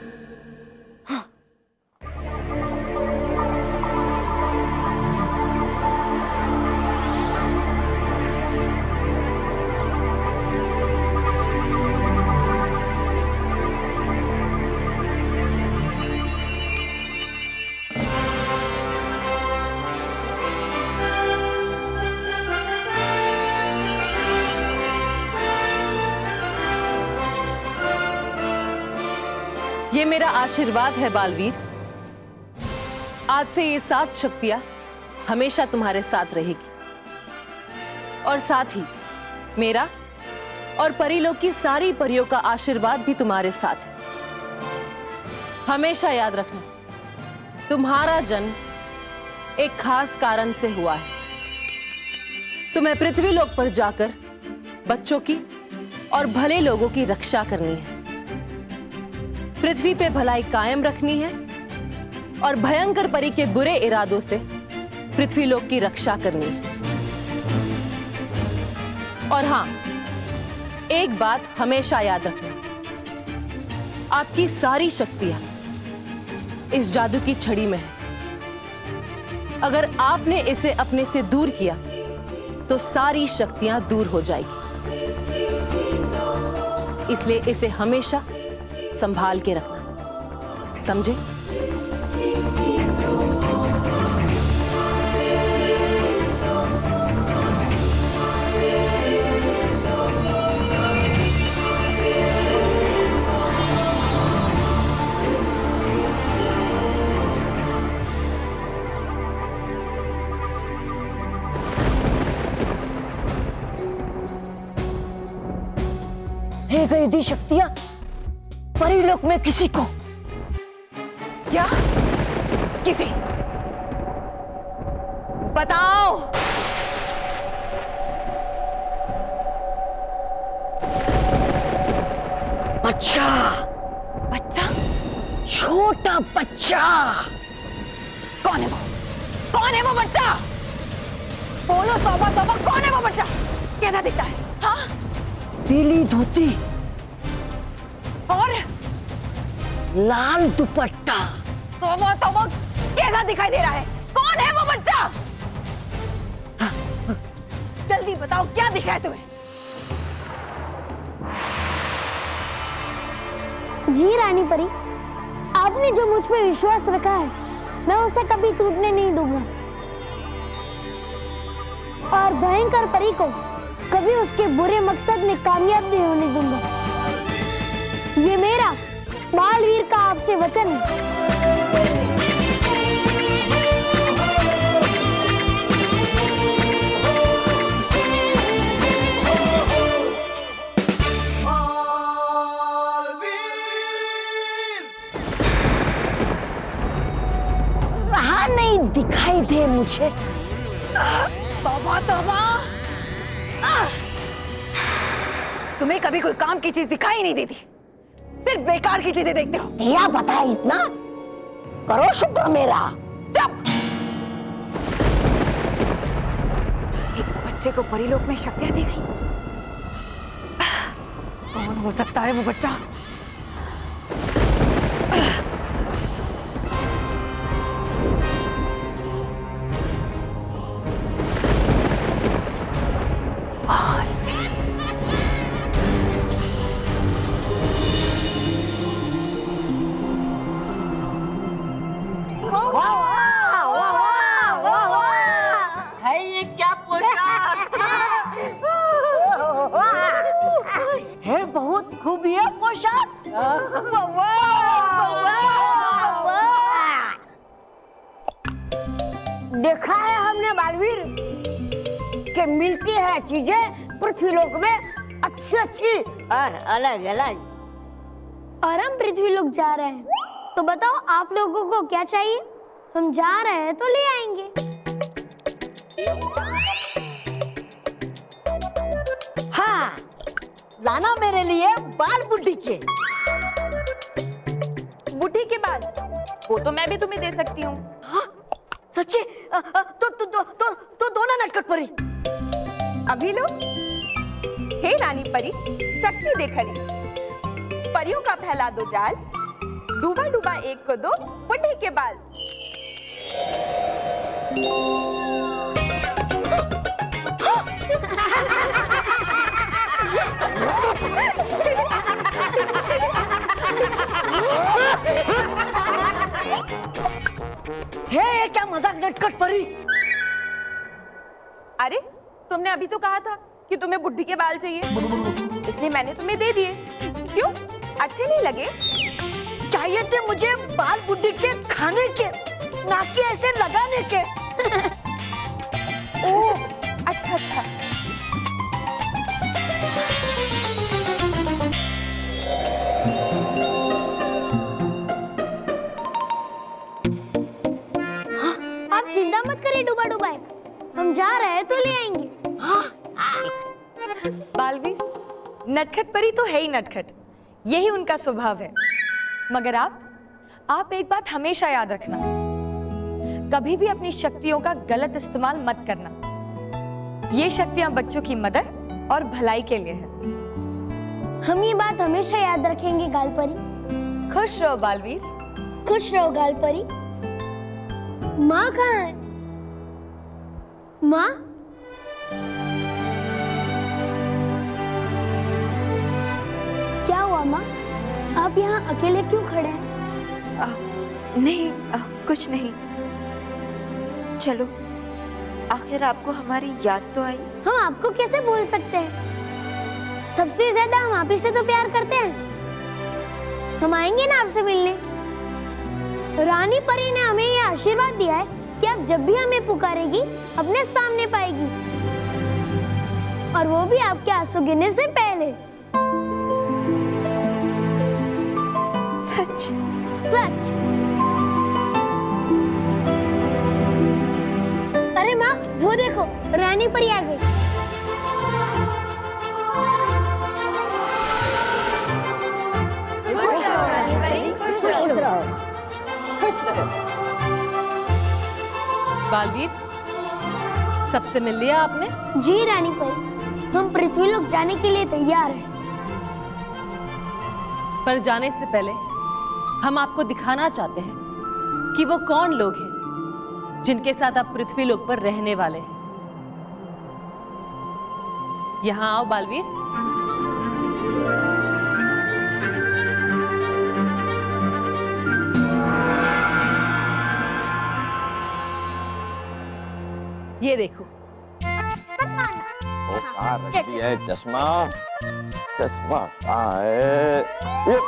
ये मेरा आशीर्वाद है बालवीर। आज से ये 7 शक्तियां हमेशा तुम्हारे साथ रहेगी और साथ ही मेरा और परीलोक की सारी परियों का आशीर्वाद भी तुम्हारे साथ है। हमेशा याद रखना, तुम्हारा जन्म एक खास कारण से हुआ है। तुम्हें पृथ्वी लोक पर जाकर बच्चों की और भले लोगों की रक्षा करनी है। पृथ्वी पे भलाई कायम रखनी है और भयंकर परी के बुरे इरादों से पृथ्वी लोक की रक्षा करनी है। और हाँ, एक बात हमेशा याद रखना, आपकी सारी शक्तियां इस जादू की छड़ी में है। अगर आपने इसे अपने से दूर किया तो सारी शक्तियां दूर हो जाएगी। इसलिए इसे हमेशा संभाल के रखना, समझे? हे गई दी शक्तियां परीलोक में किसी को। क्या? किसी? बताओ। बच्चा, बच्चा? छोटा बच्चा। कौन है वो? कौन है वो बच्चा? बोलो तौबा तौबा, कौन है वो बच्चा? कैसा दिखता है? हाँ? पीली धोती और लाल दुपट्टा। तौबा तौबा, कैसा दिखाई दे रहा है? कौन है वो बच्चा? जल्दी बताओ, क्या दिखा है तुम्हें? जी रानी परी, आपने जो मुझ पे विश्वास रखा है मैं उसे कभी टूटने नहीं दूंगा, और भयंकर परी को कभी उसके बुरे मकसद में कामयाब नहीं होने दूंगा। ये मेरा बालवीर का आपसे वचन है। वहां नहीं दिखाई दे मुझे। तौबा तौबा, तुम्हें कभी कोई काम की चीज दिखाई नहीं देती, सिर्फ बेकार की चीजें देखते हो। दिया बता इतना, करो शुक्र मेरा। चुप! एक बच्चे को परीलोक में शक्तियां दी गई। कौन हो सकता है वो बच्चा? है बहुत खूबिया पोशाक। देखा है हमने बालवीर कि मिलती है चीजें पृथ्वीलोक में अच्छी अच्छी और अलग अलग। और हम पृथ्वीलोक जा रहे हैं, तो बताओ आप लोगों को क्या चाहिए? हम जा रहे हैं तो ले आएंगे। हाँ, लाना मेरे लिए बाल बुड्ढी के। बुढ़ी के बाल? वो तो मैं भी तुम्हें दे सकती हूँ। हाँ? सच्ची? तो दो ना नटखट परी। अभी लो। हे रानी परी, शक्ति देखनी। परियों का फैला दो जाल, डूबा डूबा एक को दो बुढ़ी के बाल। हे, क्या मजाक नटखट परी। अरे तुमने अभी तो कहा था कि तुम्हें बुढ़ी के बाल चाहिए, इसलिए मैंने तुम्हें दे दिए। क्यों, अच्छे नहीं लगे? चाहिए थे मुझे बाल बुड्ढी के खाने के, ना कि ऐसे लगाने के। ओह, अच्छा अच्छा। आप चिंता मत करिए डूबा डूबाए, हम जा रहे हैं तो ले आएंगे। बालवीर, नटखट परी तो है ही नटखट, यही उनका स्वभाव है। मगर आप एक बात हमेशा याद रखना, कभी भी अपनी शक्तियों का गलत इस्तेमाल मत करना। ये शक्तियां बच्चों की मदद और भलाई के लिए है। हम ये बात हमेशा याद रखेंगे गालपरी। खुश रहो बालवीर। खुश रहो गालपरी। माँ कहाँ है? माँ? क्या हुआ माँ? आप यहाँ अकेले क्यों खड़े हैं? नहीं, कुछ नहीं। चलो, आखिर आपको हमारी याद तो आई। हम आपको कैसे भूल सकते हैं? सबसे ज्यादा हम आप ही से तो प्यार करते हैं। हम आएंगे ना आपसे मिलने। रानी परी ने हमें यह आशीर्वाद दिया है कि आप जब भी हमें पुकारेगी अपने सामने पाएगी, और वो भी आपके आंसू गिरने से पहले। सच? सच। अरे माँ, वो देखो, रानी परी आ गई। खुश रहो रानी परी, खुश रहो। खुश रहो। बालवीर, सबसे मिल लिया आपने? जी रानी परी, हम पृथ्वीलोक जाने के लिए तैयार हैं। पर जाने से पहले हम आपको दिखाना चाहते हैं कि वो कौन लोग हैं जिनके साथ आप पृथ्वीलोक पर रहने वाले हैं। यहां आओ बालवीर। ये देखो। वो कहाँ रखी है चश्मा? चश्मा कहाँ है? ये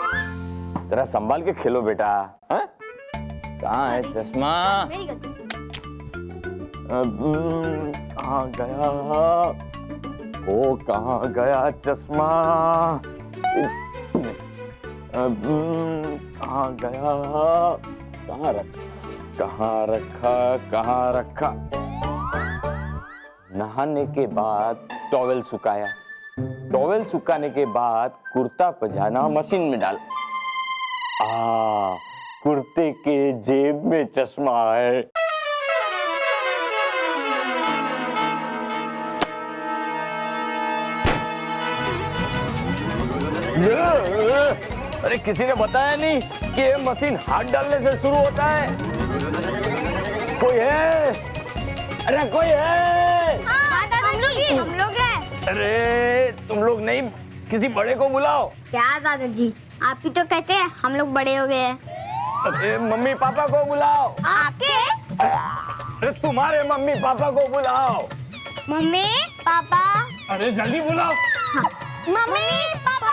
जरा संभाल के खेलो बेटा। हाँ? कहाँ है चश्मा? कहाँ गया? वो कहाँ गया चश्मा? कहाँ गया? कहाँ रखा? नहाने के बाद टॉवेल सुखाया, टॉवेल सुखाने के बाद कुर्ता पजामा मशीन में डाल। कुर्ते के जेब में चश्मा है। अरे किसी ने बताया नहीं कि ये मशीन हाथ डालने से शुरू होता है? कोई है? अरे कोई है? हम लोग हैं। अरे तुम लोग नहीं, किसी बड़े को बुलाओ। क्या दादाजी, आप ही तो कहते हैं हम लोग बड़े हो गए हैं। अरे मम्मी पापा को बुलाओ। आपके? अरे तुम्हारे मम्मी पापा को बुलाओ। Mummy papa. अरे जल्दी बुलाओ। हाँ। मम्मी पापा,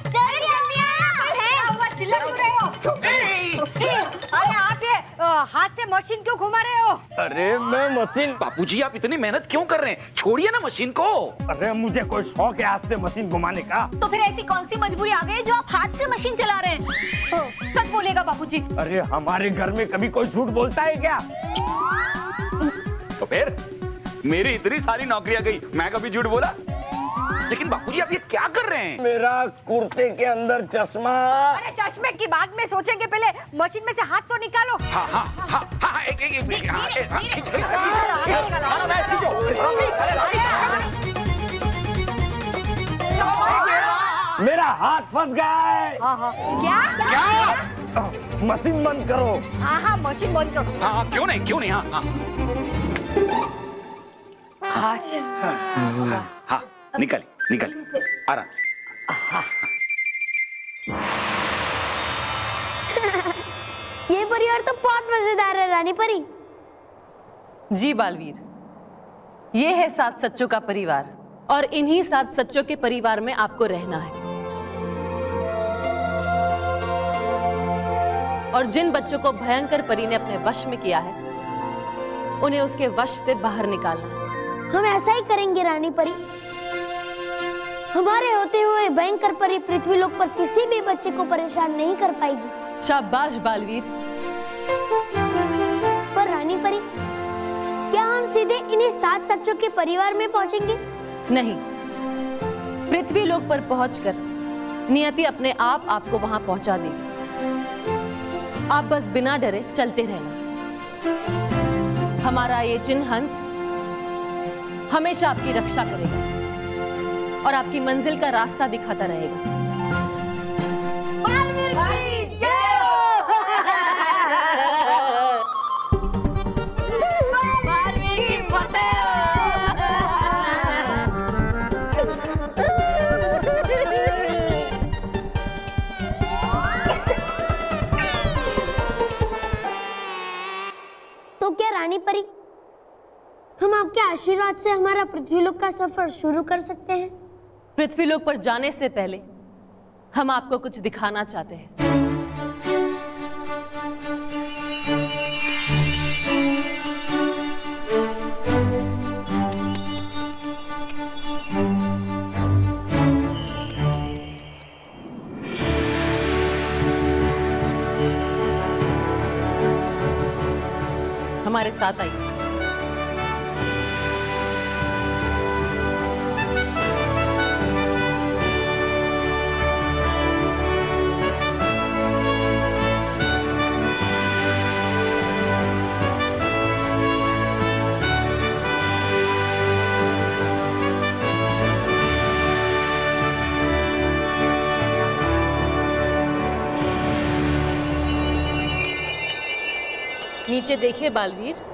जल्दी जल्दी आओ। चिल्ला क्यों रहे हो? अरे आप ये हाथ से मशीन क्यों घुमा रहे हो? अरे मैं मशीन। बापूजी आप इतनी मेहनत क्यों कर रहे हैं? छोड़िए ना मशीन को। अरे मुझे कोई शौक है हाथ से मशीन घुमाने का। तो फिर ऐसी कौन सी मजबूरी आ गई जो आप हाथ से मशीन चला रहे हैं? सच बोलेगा बापूजी। अरे हमारे घर में कभी कोई झूठ बोलता है क्या? तो फिर मेरी इतनी सारी नौकरियां गई, मैं कभी झूठ बोला? लेकिन बापूजी आप ये क्या कर रहे हैं? मेरा कुर्ते के अंदर चश्मा। अरे चश्मे की बात में सोचेंगे, पहले मशीन में से हाथ तो निकालो। हाँ हाँ हाँ हाँ, एक मेरा हाथ फंस गया है। क्या? मशीन बंद करो। हाँ मशीन बंद करो। हाँ क्यों नहीं हाँ। हाँ निकल आराम से। ये परिवार तो बहुत मजेदार है रानी परी। जी बालवीर, ये है 7 सच्चों का परिवार, और इन्हीं 7 सच्चों के परिवार में आपको रहना है। और जिन बच्चों को भयंकर परी ने अपने वश में किया है, उन्हें उसके वश से बाहर निकालना है। हम ऐसा ही करेंगे रानी परी। हमारे होते हुए भयंकर परी पृथ्वीलोक पर किसी भी बच्चे को परेशान नहीं कर पाएगी। शाबाश बालवीर। पर रानी परी, क्या हम सीधे इन्हीं 7 सच्चों के परिवार में पहुंचेंगे? नहीं, पृथ्वीलोक पर पहुंचकर नियति अपने आप आपको वहां पहुंचा देगी। आप बस बिना डरे चलते रहना। हमारा ये चिन्ह हंस हमेशा आपकी रक्षा करेगा। और आपकी मंजिल का रास्ता दिखाता रहेगा। तो क्या रानी परी, हम आपके आशीर्वाद से हमारा पृथ्वीलोक का सफर शुरू कर सकते हैं? पृथ्वीलोक पर जाने से पहले हम आपको कुछ दिखाना चाहते हैं। हमारे साथ आइए। नीचे देखिए बालवीर।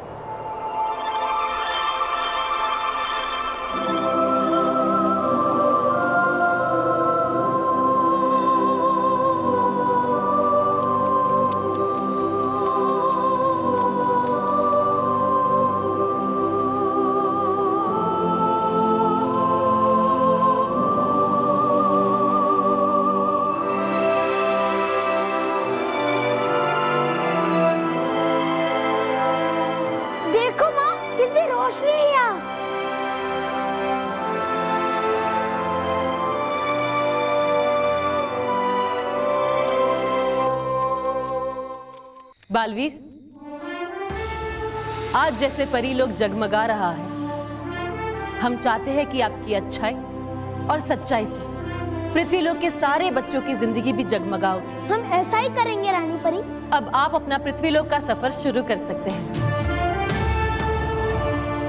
बालवीर, आज जैसे परीलोक जगमगा रहा है, हम चाहते हैं कि आपकी अच्छाई और सच्चाई से पृथ्वीलोक के सारे बच्चों की जिंदगी भी जगमगाओ। हम ऐसा ही करेंगे रानी परी। अब आप अपना पृथ्वीलोक का सफर शुरू कर सकते हैं।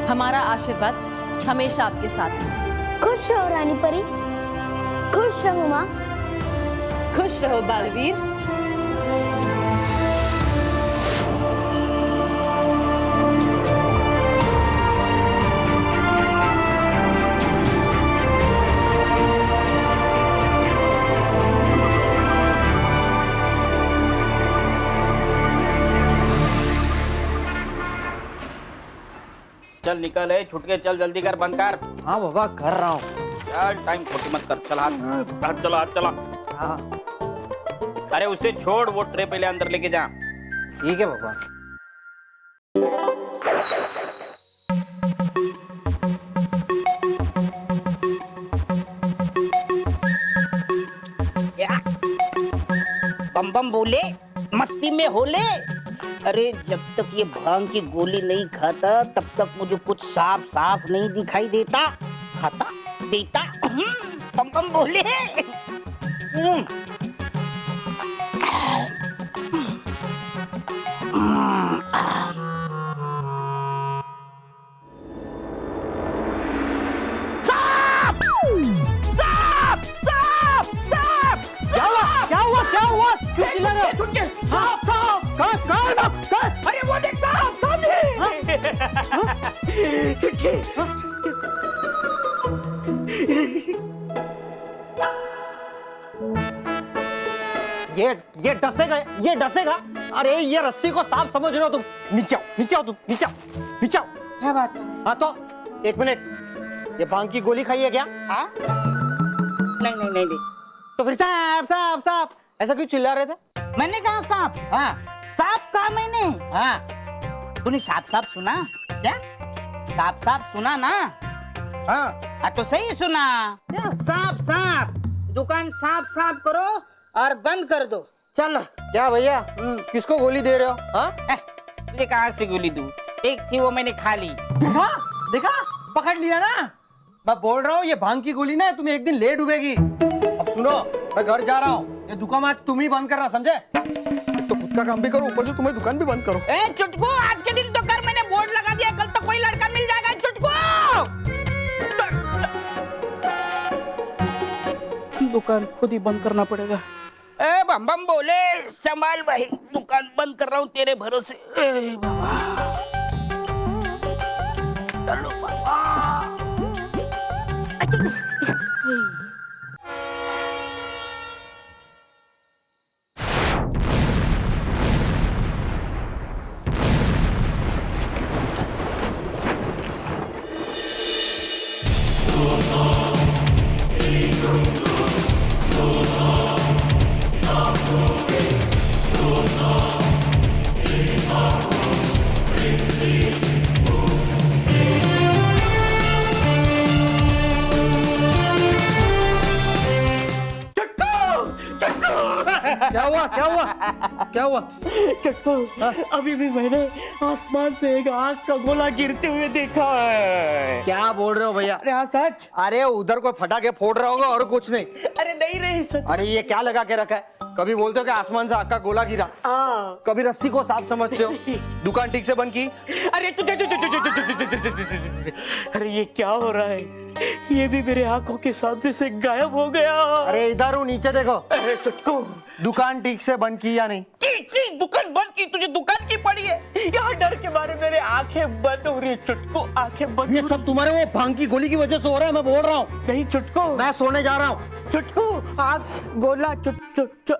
हमारा आशीर्वाद हमेशा आपके साथ है। खुश रहो रानी परी। खुश रहो माँ। खुश रहो बालवीर। चल निकल है, छुट के चल, जल्दी कर, बंद कर। हाँ बाबा कर रहा हूँ। चल टाइम खोटी मत कर, चल हाथ चला, हाथ चला। हाँ अरे उसे छोड़, वो ट्रे पहले अंदर लेके जा। ठीक है बाबा। बम बम बोले, मस्ती में होले। अरे जब तक ये भांग की गोली नहीं खाता तब तक मुझे कुछ साफ साफ नहीं दिखाई देता। खाता देता बम बम बोले। साप! साप! साप! साप! क्या हुआ? क्या हुआ? क्या हुआ? क्यों चिल्ला रहे हो? छुट के साप साप। कहाँ साप? कहाँ? अरे वो देख साप सामने। छुट के। ये डसेगा, ये डसेगा। अरे ये रस्सी को सांप समझ रहे हो तुम? नीचे आओ, नीचे आओ तुम, नीचे आओ, नीचे आओ। क्या बात है? हाँ तो एक मिनट, ये भांग की गोली खाई है क्या? हाँ? नहीं नहीं नहीं नहीं। तो फिर सांप सांप सांप ऐसा क्यों चिल्ला रहे थे? मैंने कहा सांप? हाँ सांप कहा मैंने? हाँ। तूने सांप सांप सुना क्या? सांप सांप सुना ना? हाँ तो सही सुना। सांप सांप, दुकान साफ साफ करो और बंद कर दो। चलो। क्या भैया, किसको गोली दे रहे हो? हाँ तुझे कहाँ से गोली दूं? एक थी वो मैंने खा ली। देखा देखा, पकड़ लिया ना। मैं बोल रहा हूँ ये भांग की गोली ना तुम्हें एक दिन ले डूबेगी। अब सुनो, मैं घर जा रहा हूँ, ये दुकान आज तुम ही बंद करना, समझे? तो खुद का काम भी करो, ऊपर से तुम्हें दुकान भी बंद करो। ए चुटकू, आज के दिन तो कर, मैंने बोर्ड लगा दिया, कल तो कोई लड़का मिल जाएगा। चुटकू दुकान खुद ही बंद करना पड़ेगा। ए बम बम बोले, संभाल भाई, दुकान बंद कर रहा हूँ तेरे भरोसे। ए बाबा, चलो बाबा। क्या हुआ क्या हुआ क्या हुआ? चट्टू, अभी भी मैंने आसमान से एक आग का गोला गिरते हुए देखा है। क्या बोल रहे हो भैया? अरे हाँ सच। अरे उधर कोई फटाके फोड़ रहा होगा और कुछ नहीं। अरे नहीं रही सच। अरे ये क्या लगा के रखा है? कभी बोलते हो कि आसमान से आग का गोला गिरा, कभी रस्सी को सांप समझते हो। दुकान ठीक से बंद की। अरे अरे ये क्या हो रहा है? ये भी मेरे आंखों के सामने से गायब हो गया। अरे इधर हूँ, नीचे देखो। अरे चुटकू, दुकान ठीक से बंद की या नहीं? दुकान बंद की? तुझे दुकान की पड़ी है? यहाँ डर के मारे मेरे आंखें बंद हो रही है चुटकू, आंखें बंद। ये सब तुम्हारे वो भांग की गोली की वजह से हो रहा है, मैं बोल रहा हूँ। नहीं चुटकू, मैं सोने जा रहा हूँ। चुटकू, आग गोला चुट चुट चुट।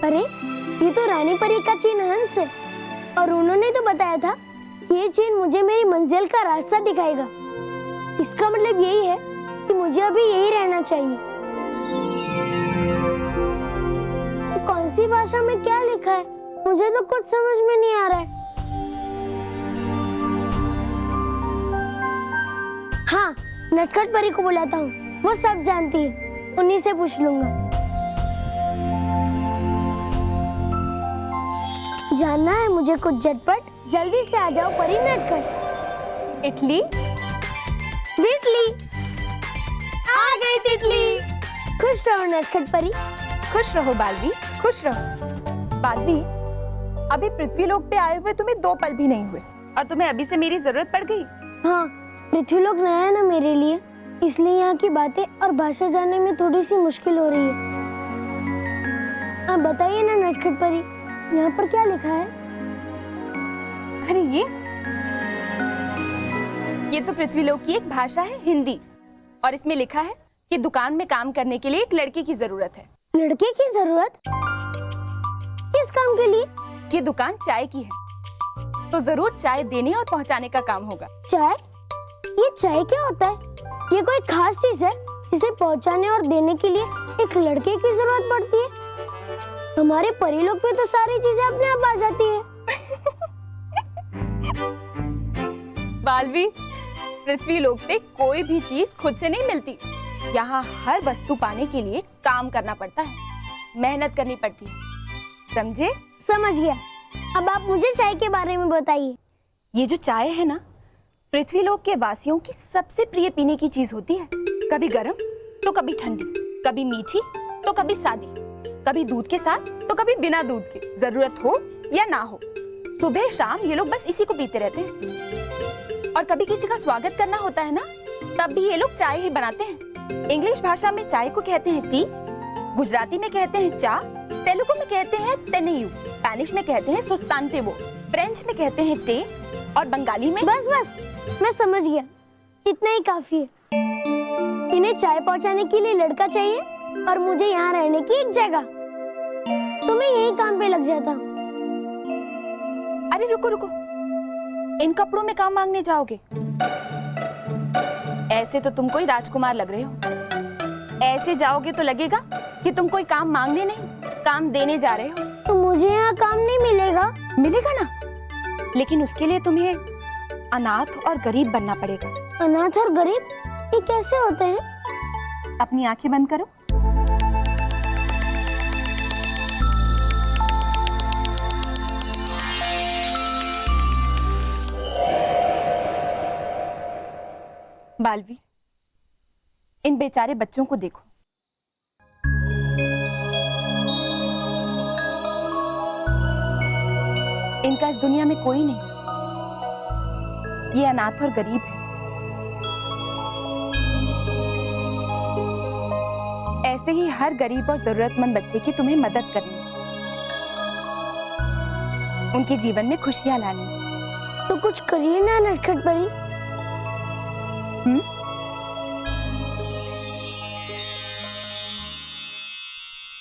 अरे ये तो रानी परी का चीन हंस है, और उन्होंने तो बताया था कि ये चीन मुझे मेरी मंजिल का रास्ता दिखाएगा। इसका मतलब यही है कि मुझे अभी यही रहना चाहिए। कौन सी भाषा में क्या लिखा है मुझे तो कुछ समझ में नहीं आ रहा है। हाँ, नटखट परी को बुलाता हूँ, वो सब जानती है, उन्हीं से पूछ लूंगा। जानना है मुझे कुछ झटपट, जल्दी से आ जाओ परी नटखट। इडली बिटली आ गई तितली। खुश रहो नटखट परी। खुश रहो बालवी, खुश रहो। बालवी, अभी पृथ्वीलोक पे आए हुए तुम्हें 2 पल भी नहीं हुए और तुम्हें अभी से मेरी जरूरत पड़ गई। हाँ, पृथ्वीलोक नया है ना मेरे लिए, इसलिए यहाँ की बातें और भाषा जानने में थोड़ी सी मुश्किल हो रही है। आप बताइए ना नटखट परी, यहाँ पर क्या लिखा है? अरे ये तो पृथ्वीलोक की एक भाषा है, हिंदी, और इसमें लिखा है कि दुकान में काम करने के लिए एक लड़के की जरूरत है। लड़के की जरूरत? किस काम के लिए? ये दुकान चाय की है, तो जरूर चाय देने और पहुंचाने का काम होगा। चाय? ये चाय क्या होता है? ये कोई खास चीज है जिसे पहुंचाने और देने के लिए एक लड़के की जरूरत पड़ती है? हमारे परिलोक में तो सारी चीजें अपने आप आ जाती है। बालवी, पृथ्वीलोक पे कोई भी चीज खुद से नहीं मिलती। यहाँ हर वस्तु पाने के लिए काम करना पड़ता है, मेहनत करनी पड़ती है, समझे? समझ गया। अब आप मुझे चाय के बारे में बताइए। ये जो चाय है ना, पृथ्वीलोक के वासियों की सबसे प्रिय पीने की चीज होती है। कभी गर्म तो कभी ठंडी, कभी मीठी तो कभी सादी, कभी दूध के साथ तो कभी बिना दूध के, जरूरत हो या ना हो। सुबह शाम ये लोग बस इसी को पीते रहते हैं। और कभी किसी का स्वागत करना होता है ना, तब भी ये लोग चाय ही बनाते हैं। इंग्लिश भाषा में चाय को कहते हैं टी, गुजराती में कहते हैं चा, तेलुगु में कहते हैं तेनेयू, स्पेनिश में कहते हैं सुस्तांतेवो, फ्रेंच में कहते हैं टे, और बंगाली में। बस बस, मैं समझ गया, इतना ही काफी है। इन्हें चाय पहुंचाने के लिए लड़का चाहिए और मुझे यहाँ रहने की एक जगह, तो मैं यही काम पे लग जाता हूँ। अरे रुको रुको, इन कपड़ों में काम मांगने जाओगे? ऐसे तो तुम कोई राजकुमार लग रहे हो। ऐसे जाओगे तो लगेगा कि तुम कोई काम मांगने नहीं, काम देने जा रहे हो। तो मुझे यहाँ काम नहीं मिलेगा? मिलेगा ना, लेकिन उसके लिए तुम्हें अनाथ और गरीब बनना पड़ेगा। अनाथ और गरीब ये कैसे होते हैं? अपनी आंखें बंद करो। बालवी, इन बेचारे बच्चों को देखो। इनका इस दुनिया में कोई नहीं। ये अनाथ और गरीब है। ऐसे ही हर गरीब और जरूरतमंद बच्चे की तुम्हें मदद करनी, उनके जीवन में खुशियां लानी। तो कुछ करिए ना नटखट परी।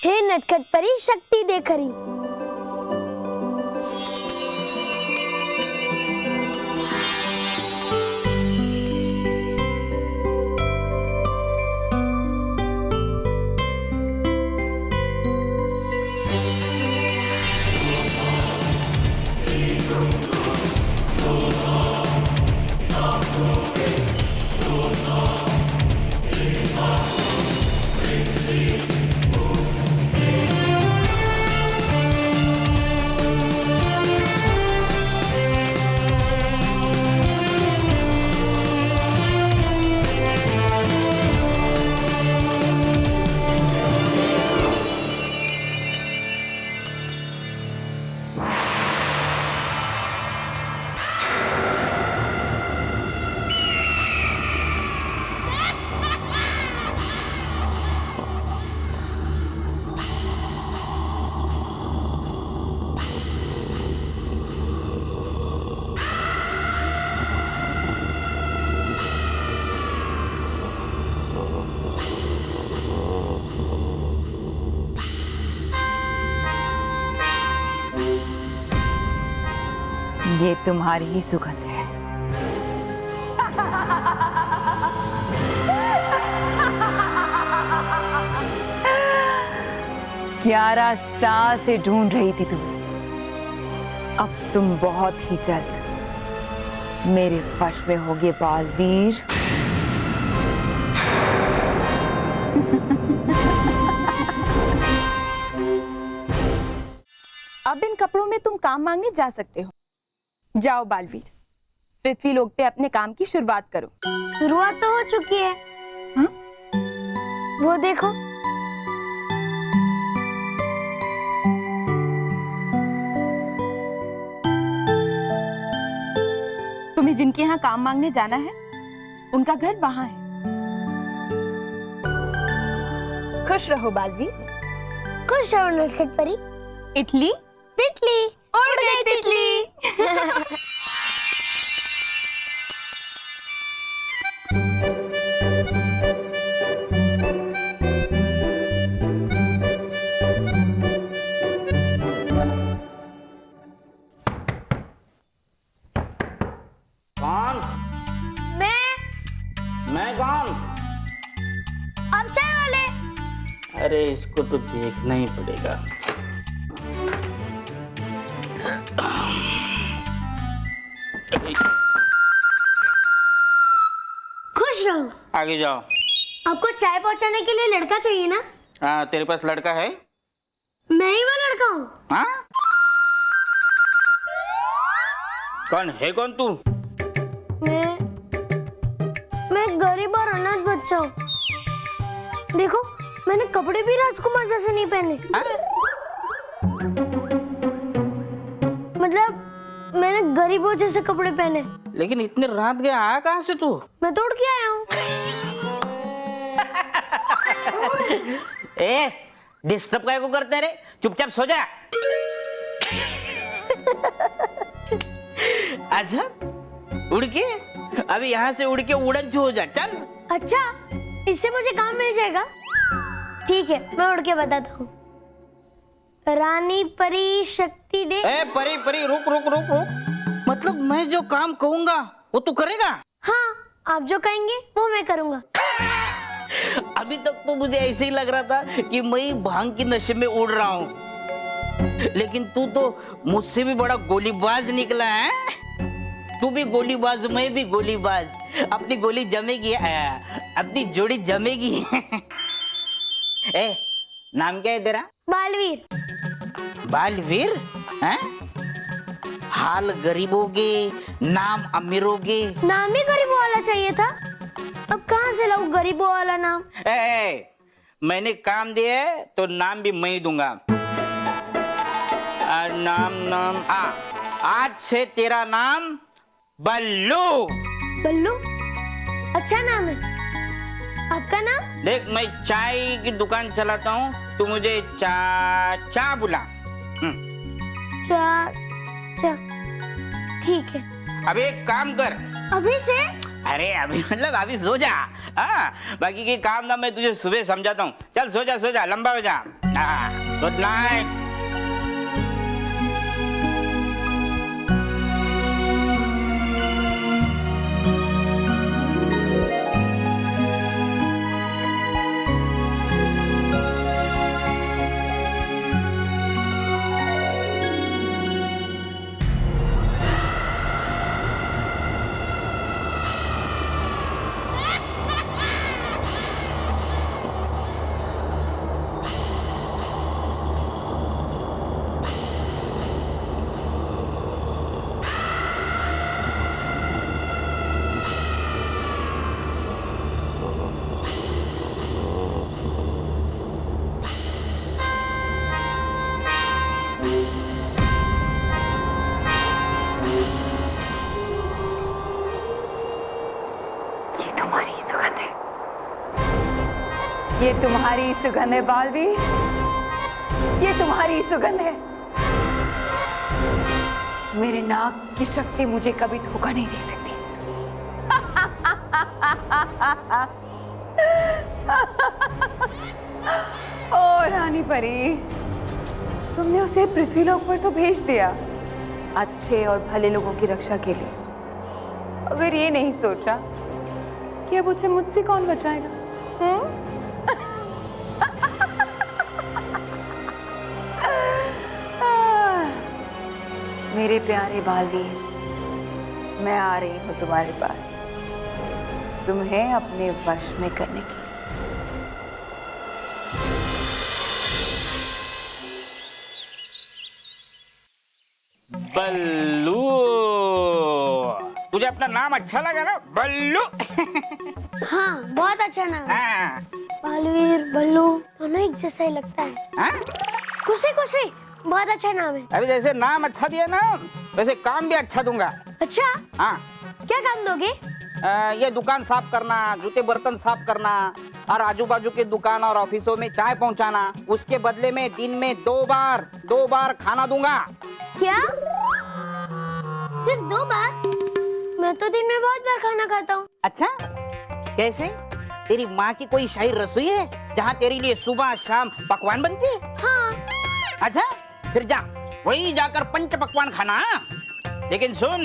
हे नटखट परी, शक्ति दे खरी। ये तुम्हारी ही सुगंध है। ग्यारह साल से ढूंढ रही थी तुम्हें। अब तुम बहुत ही जल्द मेरे वश में होगे बालवीर। अब इन कपड़ों में तुम काम मांगने जा सकते हो। जाओ बालवीर, पृथ्वी लोक पे अपने काम की शुरुआत करो। शुरुआत तो हो चुकी है। हाँ? वो देखो। तुम्हें जिनके यहाँ काम मांगने जाना है, उनका घर वहां है। खुश रहो बालवीर। खुश रहो नटखट परी। इटली तितली उड़ गई तितली। कौन? मैं कौन? आप चाय वाले? अरे इसको तो देखना ही पड़ेगा। खुश रहो। आगे जाओ। आपको चाय पहुंचाने के लिए लड़का चाहिए ना? हाँ, तेरे पास लड़का है? मैं ही वो लड़का हूँ। हाँ? कौन है? कौन तू? मैं गरीब और अनाथ बच्चा हूँ। देखो, मैंने कपड़े भी राजकुमार जैसे नहीं पहने। मतलब मैंने गरीबों जैसे कपड़े पहने। लेकिन इतने रात गया आया कहाँ से तू? मैं तोड़ के आया हूँ। ए, डिस्टर्ब काय को करते रे? चुपचाप सो जा। आजा, उड़ के अभी यहाँ से उड़ के उड़न छू हो जा। चल। अच्छा, इससे मुझे काम मिल जाएगा? ठीक है, मैं उड़ के बताता हूँ। रानी परी शक्ति दे। ए परी परी, रुक रुक रुक रुक। मतलब मैं जो काम कहूँगा वो तू करेगा? हाँ, आप जो कहेंगे वो मैं करूँगा। अभी तक तो मुझे ऐसे ही लग रहा था कि मैं भांग की नशे में उड़ रहा हूँ, लेकिन तू तो मुझसे भी बड़ा गोलीबाज निकला है। तू भी गोलीबाज, मैं भी गोलीबाज। अपनी गोली जमेगी, अपनी जोड़ी जमेगी। ए, नाम क्या है तेरा? बालवीर। बालवीर? हैं? हाल गरीबों के, नाम अमीरों के। नाम ही गरीबों वाला चाहिए था। अब कहाँ से लाऊं गरीबों वाला नाम? मैंने काम दिया है तो नाम भी मैं ही दूंगा। नाम आज से तेरा नाम बल्लू। बल्लू? अच्छा नाम है। आपका नाम? देख, मैं चाय की दुकान चलाता हूँ, तू मुझे चा बुला। चा ठीक है। अब एक काम कर। अभी से? अरे अभी मतलब अभी सो जा। हाँ, बाकी के काम ना मैं तुझे सुबह समझाता हूँ। चल सो जा, लंबा हो जा। Good night. ये तुम्हारी सुगंध है बालवीर, ये तुम्हारी सुगंध है। मेरे नाक की शक्ति मुझे कभी धोखा नहीं दे सकती। ओ रानी परी, तुमने उसे पृथ्वीलोक पर तो भेज दिया अच्छे और भले लोगों की रक्षा के लिए, अगर ये नहीं सोचा कि अब उसे मुझसे कौन बचाएगा? मेरे प्यारे बालवीर, मैं आ रही हूँ तुम्हारे पास, तुम्हें अपने वश में करने के लिए। बल्लू, तुझे अपना नाम अच्छा लगा ना? बल्लू। हाँ, बहुत अच्छा नाम है। हाँ। बालवीर, बल्लू दोनों एक जैसा ही लगता है। हाँ? खुशी बहुत अच्छा नाम है। अभी जैसे नाम अच्छा दिया ना, वैसे काम भी अच्छा दूंगा। अच्छा? हाँ। क्या काम दोगे? ये दुकान साफ करना, जूते बर्तन साफ करना और आजू बाजू के दुकान और ऑफिसों में चाय पहुंचाना। उसके बदले में दिन में दो बार खाना दूंगा। क्या? सिर्फ 2 बार? मैं तो दिन में बहुत बार खाना खाता हूँ। अच्छा, कैसे? तेरी माँ की कोई शाही रसोई है जहाँ तेरे लिए सुबह शाम पकवान बनते हैं? हाँ। अच्छा, फिर जा, वही जाकर पंच पकवान खाना। लेकिन सुन,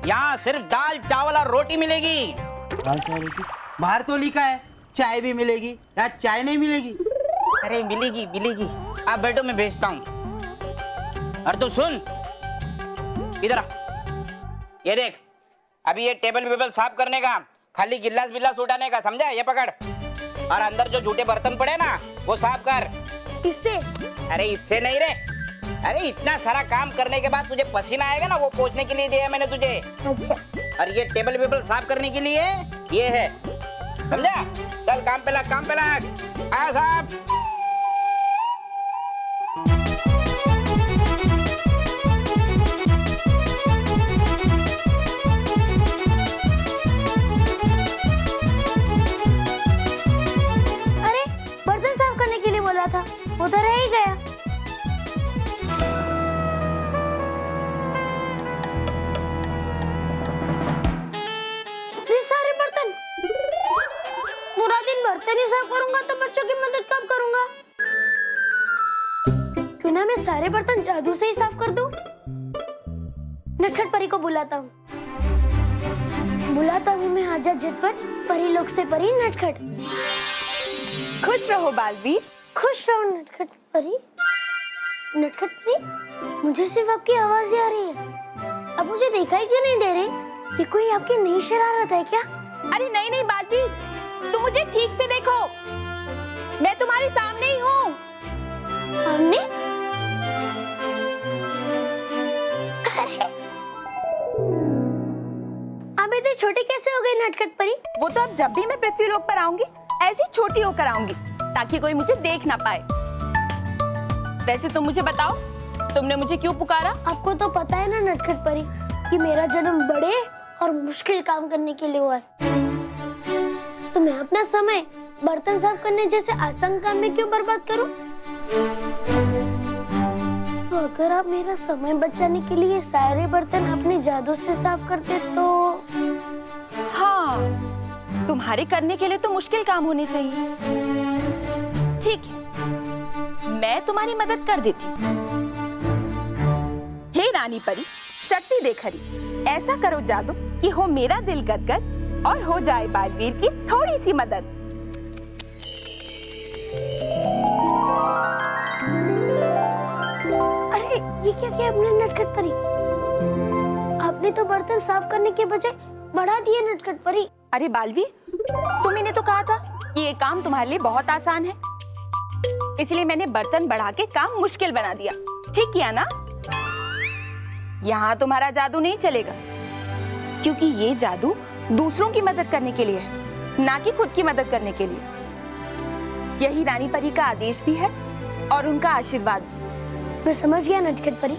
यहाँ सिर्फ दाल चावल और रोटी मिलेगी। दाल चावल रोटी? बाहर तो लिखा है चाय भी मिलेगी। या चाय नहीं मिलेगी? अरे मिलेगी। आप बैठो, मैं भेजता हूँ। और तू सुन, इधर आ। ये देख, अभी ये टेबल वेबल साफ करने का, खाली गिलास बिलास उठाने का, समझा? ये पकड़। और अंदर जो झूठे बर्तन पड़े ना, वो साफ कर। इससे? अरे इससे नहीं रे। अरे इतना सारा काम करने के बाद तुझे पसीना आएगा ना, वो पोंछने के लिए दिया मैंने तुझे। अच्छा। और ये टेबल वेबल साफ करने के लिए ये है, समझा? चल काम पे लग। आया साहब। अरे बर्तन साफ करने के लिए बोला था, वो तो रह ही गया। सारे बर्तन, पूरा दिन बर्तन ही साफ करूंगा तो बच्चों की मदद कब करूंगा? क्यों ना मैं सारे बर्तन जादू से ही साफ कर दूं? नटखट परी को बुलाता हूँ मैं हाजत झटपट, परी लोग से परी नटखट। खुश रहो बालवीर। खुश रहो नटखट परी। नटखट परी, मुझे सिर्फ आपकी आवाज ही आ रही है, अब मुझे दिखाई क्यों नहीं दे रही? ये कोई आपकी नई शरारत है क्या? अरे नहीं बालवीर, तुम मुझे ठीक से देखो, मैं तुम्हारे सामने ही हूँ। सामने? अब इतनी छोटी कैसे हो गई नटखट परी? वो तो अब जब भी मैं पृथ्वीलोक पर आऊंगी ऐसी छोटी होकर आऊंगी, ताकि कोई मुझे देख ना पाए। वैसे तुम मुझे बताओ, तुमने मुझे क्यों पुकारा? आपको तो पता है ना नटखट परी कि मेरा जन्म बड़े और मुश्किल काम करने के लिए हुआ है। तो मैं अपना समय बर्तन साफ करने जैसे आसान काम में क्यों बर्बाद करूं? तो अगर आप मेरा समय बचाने के लिए सारे बर्तन अपने जादू से साफ करते तो। हाँ, तुम्हारे करने के लिए तो मुश्किल काम होने चाहिए। ठीक है, मैं तुम्हारी मदद कर देती हूँ। हे रानी परी, शक्ति देखरी, ऐसा करो जादू कि हो मेरा दिल गदगद और हो जाए बालवीर की थोड़ी सी मदद। अरे ये क्या किया आपने नटखट परी? आपने तो बर्तन साफ करने के बजाय बढ़ा दिए नटखट परी। अरे बालवीर, तुम्ही ने तो कहा था कि ये काम तुम्हारे लिए बहुत आसान है, इसलिए मैंने बर्तन बढ़ा के काम मुश्किल बना दिया। ठीक किया ना? यहाँ तुम्हारा जादू नहीं चलेगा, क्योंकि ये जादू दूसरों की मदद करने के लिए है, ना कि खुद की मदद करने के लिए। यही रानी परी का आदेश भी है और उनका आशीर्वाद भी। मैं समझ गया नटखट परी।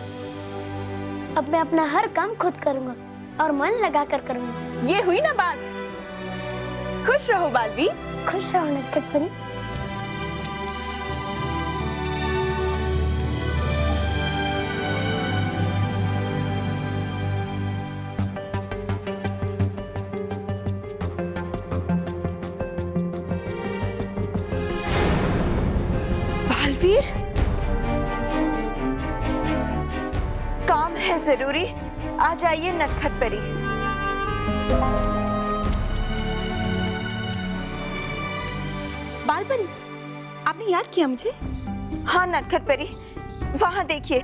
अब मैं अपना हर काम खुद करूंगा और मन लगाकर करूंगा। ये हुई ना बात। खुश रहो बालवीर। खुश रहो नटखट परी। बालवीर, काम है जरूरी। आ जाइए नटखट परी। बालपरी, आपने याद किया मुझे? हाँ नटखट परी, वहां देखिए,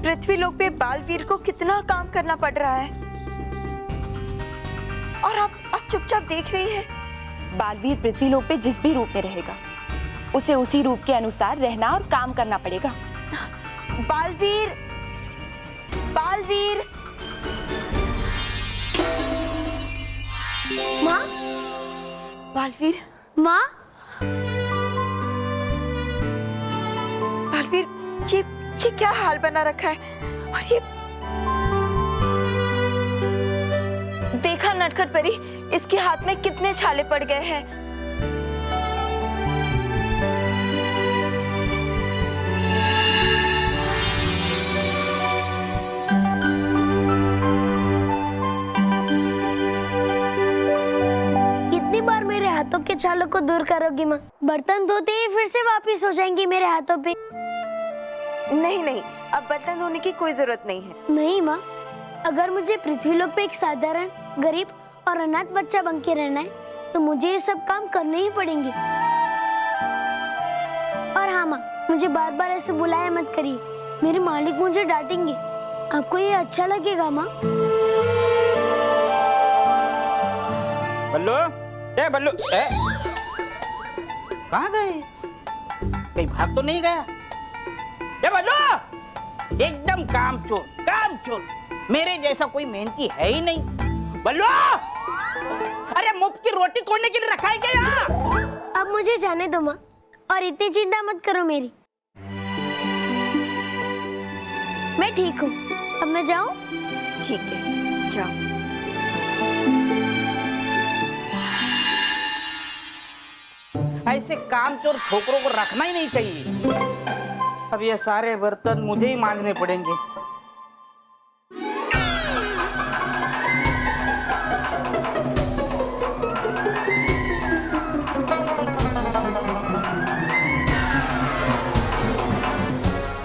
पृथ्वी लोक पे बालवीर को कितना काम करना पड़ रहा है और आप चुपचाप देख रही है। बालवीर पृथ्वी लोक पे जिस भी रूप में रहेगा, उसे उसी रूप के अनुसार रहना और काम करना पड़ेगा। बालवीर, बालवीर। माँ, बालवीर, माँ, बालवीर, ये क्या हाल बना रखा है? और ये देखा नटखट परी, इसके हाथ में कितने छाले पड़ गए हैं। कितनी बार मेरे हाथों के छालों को दूर करोगी माँ? बर्तन धोते ही फिर से वापस हो जाएंगी मेरे हाथों पे। नहीं नहीं, अब बर्तन धोने की कोई जरूरत नहीं है। नहीं माँ, अगर मुझे पृथ्वी लोक पे एक साधारण, गरीब और अनाथ बच्चा बन के रहना है तो मुझे ये सब काम करने ही पड़ेंगे। और हाँ माँ, मुझे बार बार ऐसे बुलाया मत करिए, मेरे मालिक मुझे डांटेंगे। आपको ये अच्छा लगेगा माँ? बल्लू, ए बल्लू, ए कहाँ गए? कहीं भाग तो नहीं गया? ए बल्लू, एकदम कामचोर, कामचोर। मेरे जैसा कोई मेहनती है ही नहीं। बल्लू, अरे मुफ्त की रोटी तोड़ने के लिए रखा है क्या यहाँ? अब मुझे जाने दो माँ, और इतनी चिंता मत करो मेरी। मैं ठीक हूँ, अब मैं जाऊँ? ठीक है, जाओ। ऐसे कामचोर छोकरों को रखना ही नहीं चाहिए। अब ये सारे बर्तन मुझे ही मांजने पड़ेंगे।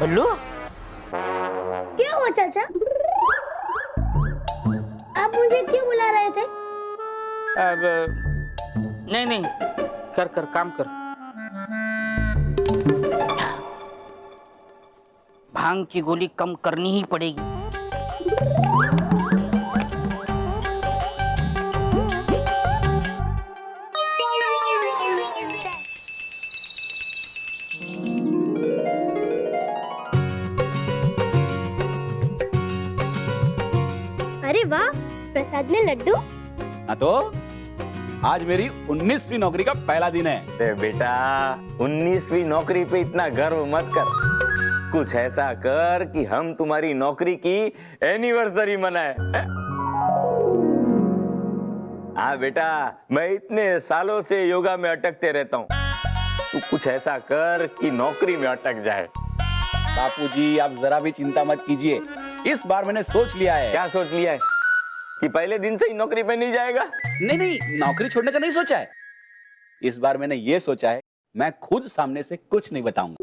बल्लू, क्या हुआ चाचा? आप मुझे क्यों बुला रहे थे? अब नहीं नहीं, कर कर काम कर। भांग की गोली कम करनी ही पड़ेगी। अरे वाह, प्रसाद में लड्डू। हाँ तो आज मेरी 19वीं नौकरी का पहला दिन है। बेटा 19वीं नौकरी पे इतना गर्व मत कर। कुछ ऐसा कर कि हम तुम्हारी नौकरी की एनिवर्सरी मनाए। हाँ बेटा, मैं इतने सालों से योगा में अटकते रहता हूँ, तू कुछ ऐसा कर कि नौकरी में अटक जाए। बापूजी आप जरा भी चिंता मत कीजिए, इस बार मैंने सोच लिया है। क्या सोच लिया है? कि पहले दिन से ही नौकरी पे नहीं जाएगा? नहीं नहीं, नौकरी छोड़ने का नहीं सोचा है। इस बार मैंने ये सोचा है, मैं खुद सामने से कुछ नहीं बताऊंगा।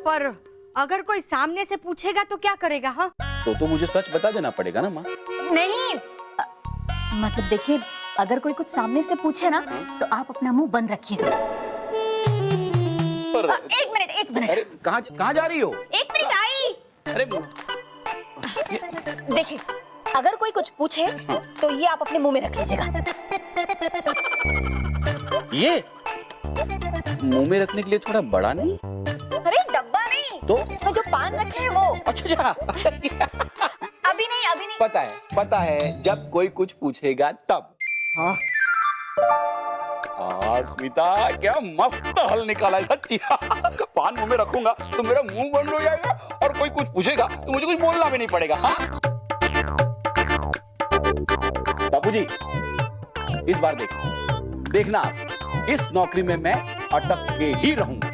पर अगर कोई सामने से पूछेगा तो क्या करेगा? हाँ तो मुझे सच बता देना पड़ेगा ना माँ। नहीं मतलब देखिए, अगर कोई कुछ सामने से पूछे ना तो आप अपना मुंह बंद रखिएगा। एक मिनट। अरे कहाँ जा रही हो? एक मिनट आई। अरे देखिए, अगर कोई कुछ पूछे तो ये आप अपने मुंह में रख लीजिएगा। ये मुंह में रखने के लिए थोड़ा बड़ा नहीं? अरे डब्बा नहीं तो इसमें जो पान रखे हैं वो। अच्छा अभी नहीं। पता है जब कोई कुछ पूछेगा तब। हाँ स्मिता, क्या मस्त हल निकाला है सच्ची। पान मुंह में रखूंगा तो मेरा मुंह बंद हो जाएगा और कोई कुछ पूछेगा तो मुझे कुछ बोलना भी नहीं पड़ेगा। हाँ बापूजी, इस बार देखना आप, इस नौकरी में मैं अटक के ही रहूंगा।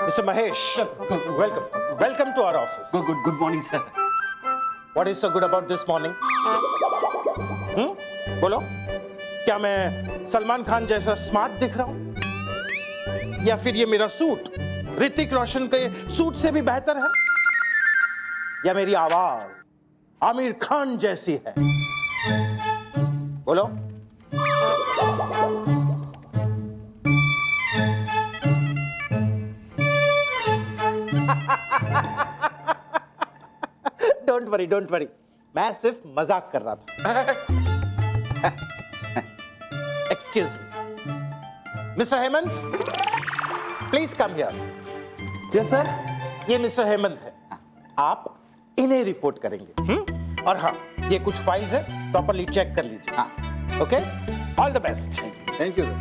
Mr. Mahesh, welcome to our office. Good morning, sir. What is so good about this morning? बोलो, क्या मैं सलमान खान जैसा स्मार्ट दिख रहा हूं? या फिर ये मेरा सूट ऋतिक रोशन के सूट से भी बेहतर है? या मेरी आवाज आमिर खान जैसी है? बोलो। डोंट वरी, मैं सिर्फ मजाक कर रहा था। Excuse me, mister Hemant, please come here. Yes sir. ये मिस्टर हेमंत है, आप इन्हें रिपोर्ट करेंगे। और हाँ, ये कुछ फाइल्स है, प्रॉपर्ली चेक कर लीजिए। हाँ, okay, all the best. Thank you sir.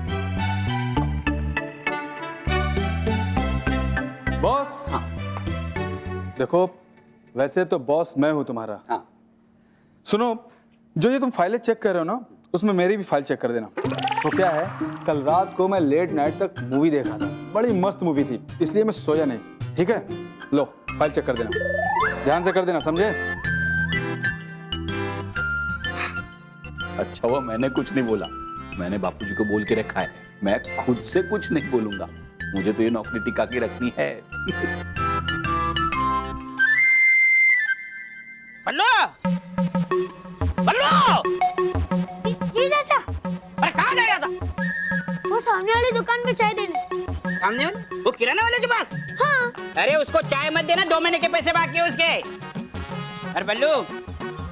Boss, देखो वैसे तो बॉस मैं हूं तुम्हारा। हाँ। सुनो, जो ये तुम फाइलें चेक कर रहे हो ना, उसमें मेरी भी फाइल चेक कर देना। तो क्या है, कल रात को मैं लेट नाइट तक मूवी देखा था, बड़ी मस्त मूवी थी, इसलिए मैं सोया नहीं। ठीक है, लो फाइल चेक कर देना, ध्यान से कर देना, समझे? अच्छा हुआ मैंने कुछ नहीं बोला, मैंने बापूजी को बोल के रखा है, मैं खुद से कुछ नहीं बोलूंगा। मुझे तो ये नौकरी टिका के रखनी है। बल्लू, बल्लू! जी चाचा। अरे कहाँ जा रहा था? वो सामने वाली दुकान पे चाय देने। सामने वाले? वो किराना वाले के पास? हाँ। अरे उसको चाय मत देना, 2 महीने के पैसे बाकी है उसके। अरे बल्लू,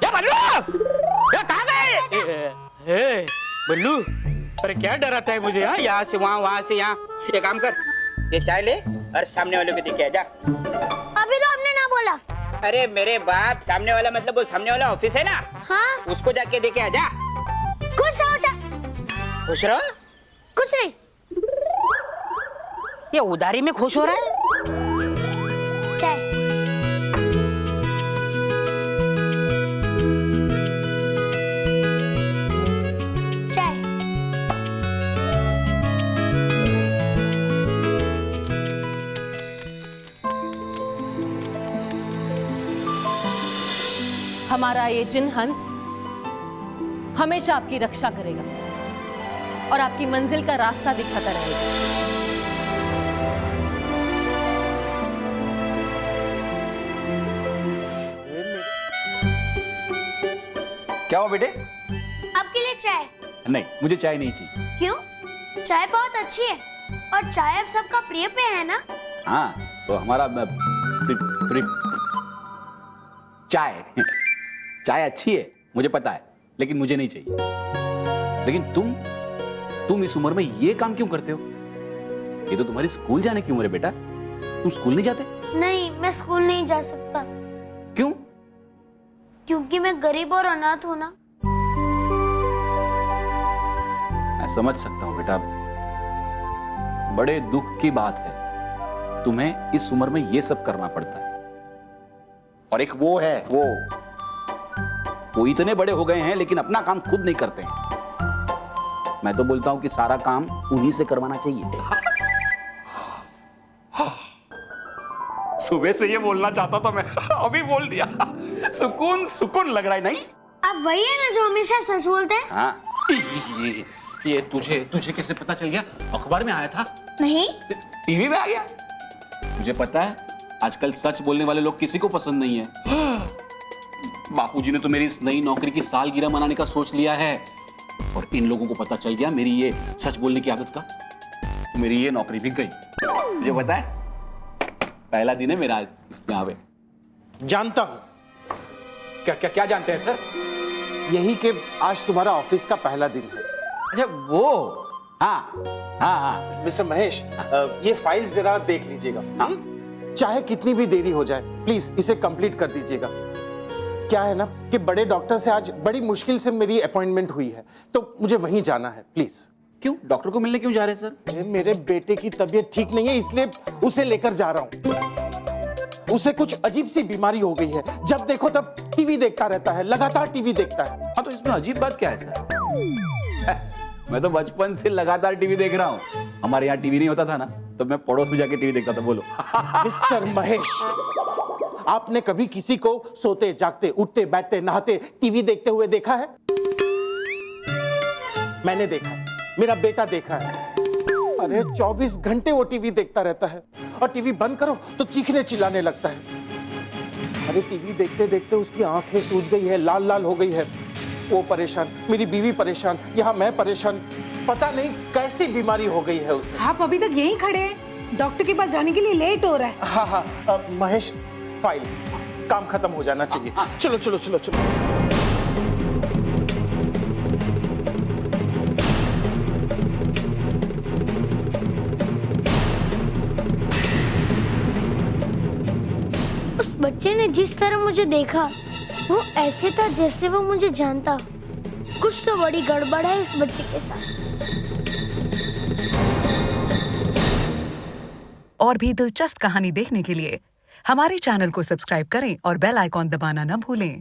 या बल्लू, या कहाँ गए? बल्लू, अरे क्या डराता है मुझे? हाँ, यहाँ से वहाँ से यहाँ। ये काम कर, ये चाय ले और सामने वाले को दे के आ जा। अभी तो हमने ना बोला। अरे मेरे बाप, सामने वाला मतलब वो सामने वाला ऑफिस है ना? हाँ। उसको जाके दे के आ जा। खुश रहो चाचा। खुश रहो? कुछ नहीं। ये उधारी में खुश हो रहा है? चाय। चाय। हमारा ये जिन हंस हमेशा आपकी रक्षा करेगा और आपकी मंजिल का रास्ता दिखाता रहेगा। क्या हुआ बेटे? आपके लिए चाय। नहीं, मुझे चाय नहीं चाहिए। क्यों? चाय बहुत अच्छी है और चाय अब सबका प्रिय पेय है ना? हाँ, तो हमारा चाय चाय अच्छी है, मुझे पता है, लेकिन मुझे नहीं चाहिए। लेकिन तुम इस उम्र में ये काम क्यों करते हो? ये तो तुम्हारी स्कूल जाने की उम्र है बेटा। तुम स्कूल नहीं जाते? नहीं, मैं स्कूल नहीं जा सकता। क्यों? क्योंकि मैं गरीब और अनाथ हूँ ना। मैं समझ सकता हूँ बेटा, बड़े दुख की बात है तुम्हें इस उम्र में ये सब करना पड़ता है। और एक वो है, वो इतने बड़े हो गए हैं लेकिन अपना काम खुद नहीं करते हैं। मैं तो बोलता हूं कि सारा काम उन्हीं से करवाना चाहिए। सुबह से ये बोलना चाहता था मैं, अभी बोल दिया। सुकून सुकून लग रहा है नहीं? आप वही है ना जो हमेशा सच बोलते हैं? हाँ, ये तुझे कैसे पता चल गया? अखबार में आया था? नहीं। टीवी में आ गया? मुझे पता है आजकल सच बोलने वाले लोग किसी को पसंद नहीं है। बापूजी ने तो मेरी इस नई नौकरी की सालगिरह मनाने का सोच लिया है, और इन लोगों को पता चल गया मेरी ये सच बोलने की आदत का, तो मेरी ये नौकरी भी गई। मुझे पता है, पहला दिन है मेरा इसमें आवे। जानता हूं। क्या जानते हैं सर? यही कि आज तुम्हारा ऑफिस का पहला दिन है। अच्छा वो, हाँ। मिस्टर महेश, ये फाइल जरा देख लीजिएगा। चाहे कितनी भी देरी हो जाए, प्लीज इसे कंप्लीट कर दीजिएगा। क्या है ना कि बड़े डॉक्टर से आज बड़ी मुश्किल से मेरी अपॉइंटमेंट हुई है, तो मुझे वहीं जाना है। प्लीज। क्यों? डॉक्टर को मिलने क्यों जा रहे हैं सर? मेरे बेटे की तबीयत ठीक नहीं है, इसलिए उसे लेकर जा रहा हूं। उसे कुछ अजीब सी बीमारी हो गई है, जब देखो तब टीवी देखता रहता है, लगातार टीवी देखता है। हाँ, तो इसमें अजीब बात क्या है सर? मैं तो बचपन से लगातार टीवी देख रहा हूँ। हमारे यहाँ टीवी नहीं होता था ना, तो मैं पड़ोस में जाके टीवी देखता था। बोलो। मिस्टर महेश, आपने कभी किसी को सोते जागते, उठते बैठते, नहाते टीवी देखते हुए देखा है? मैंने देखा, मेरा बेटा देखा है। अरे 24 घंटे वो टीवी देखता रहता है, और टीवी बंद करो तो चीखने चिल्लाने लगता है। अरे टीवी देखते देखते उसकी आंखें सूज गई है, लाल लाल हो गई है। वो परेशान, मेरी बीवी परेशान, यहाँ मैं परेशान। पता नहीं कैसी बीमारी हो गई है उसे। आप अभी तक यहीं खड़े हैं? डॉक्टर के पास जाने के लिए लेट हो रहा है। हाँ, महेश, फाइल, काम खत्म हो जाना चाहिए। चलो चलो चलो चलो। उस बच्चे ने जिस तरह मुझे देखा, वो ऐसे था जैसे वो मुझे जानता। कुछ तो बड़ी गड़बड़ है इस बच्चे के साथ। और भी दिलचस्प कहानी देखने के लिए हमारे चैनल को सब्सक्राइब करें और बेल आइकॉन दबाना न भूलें।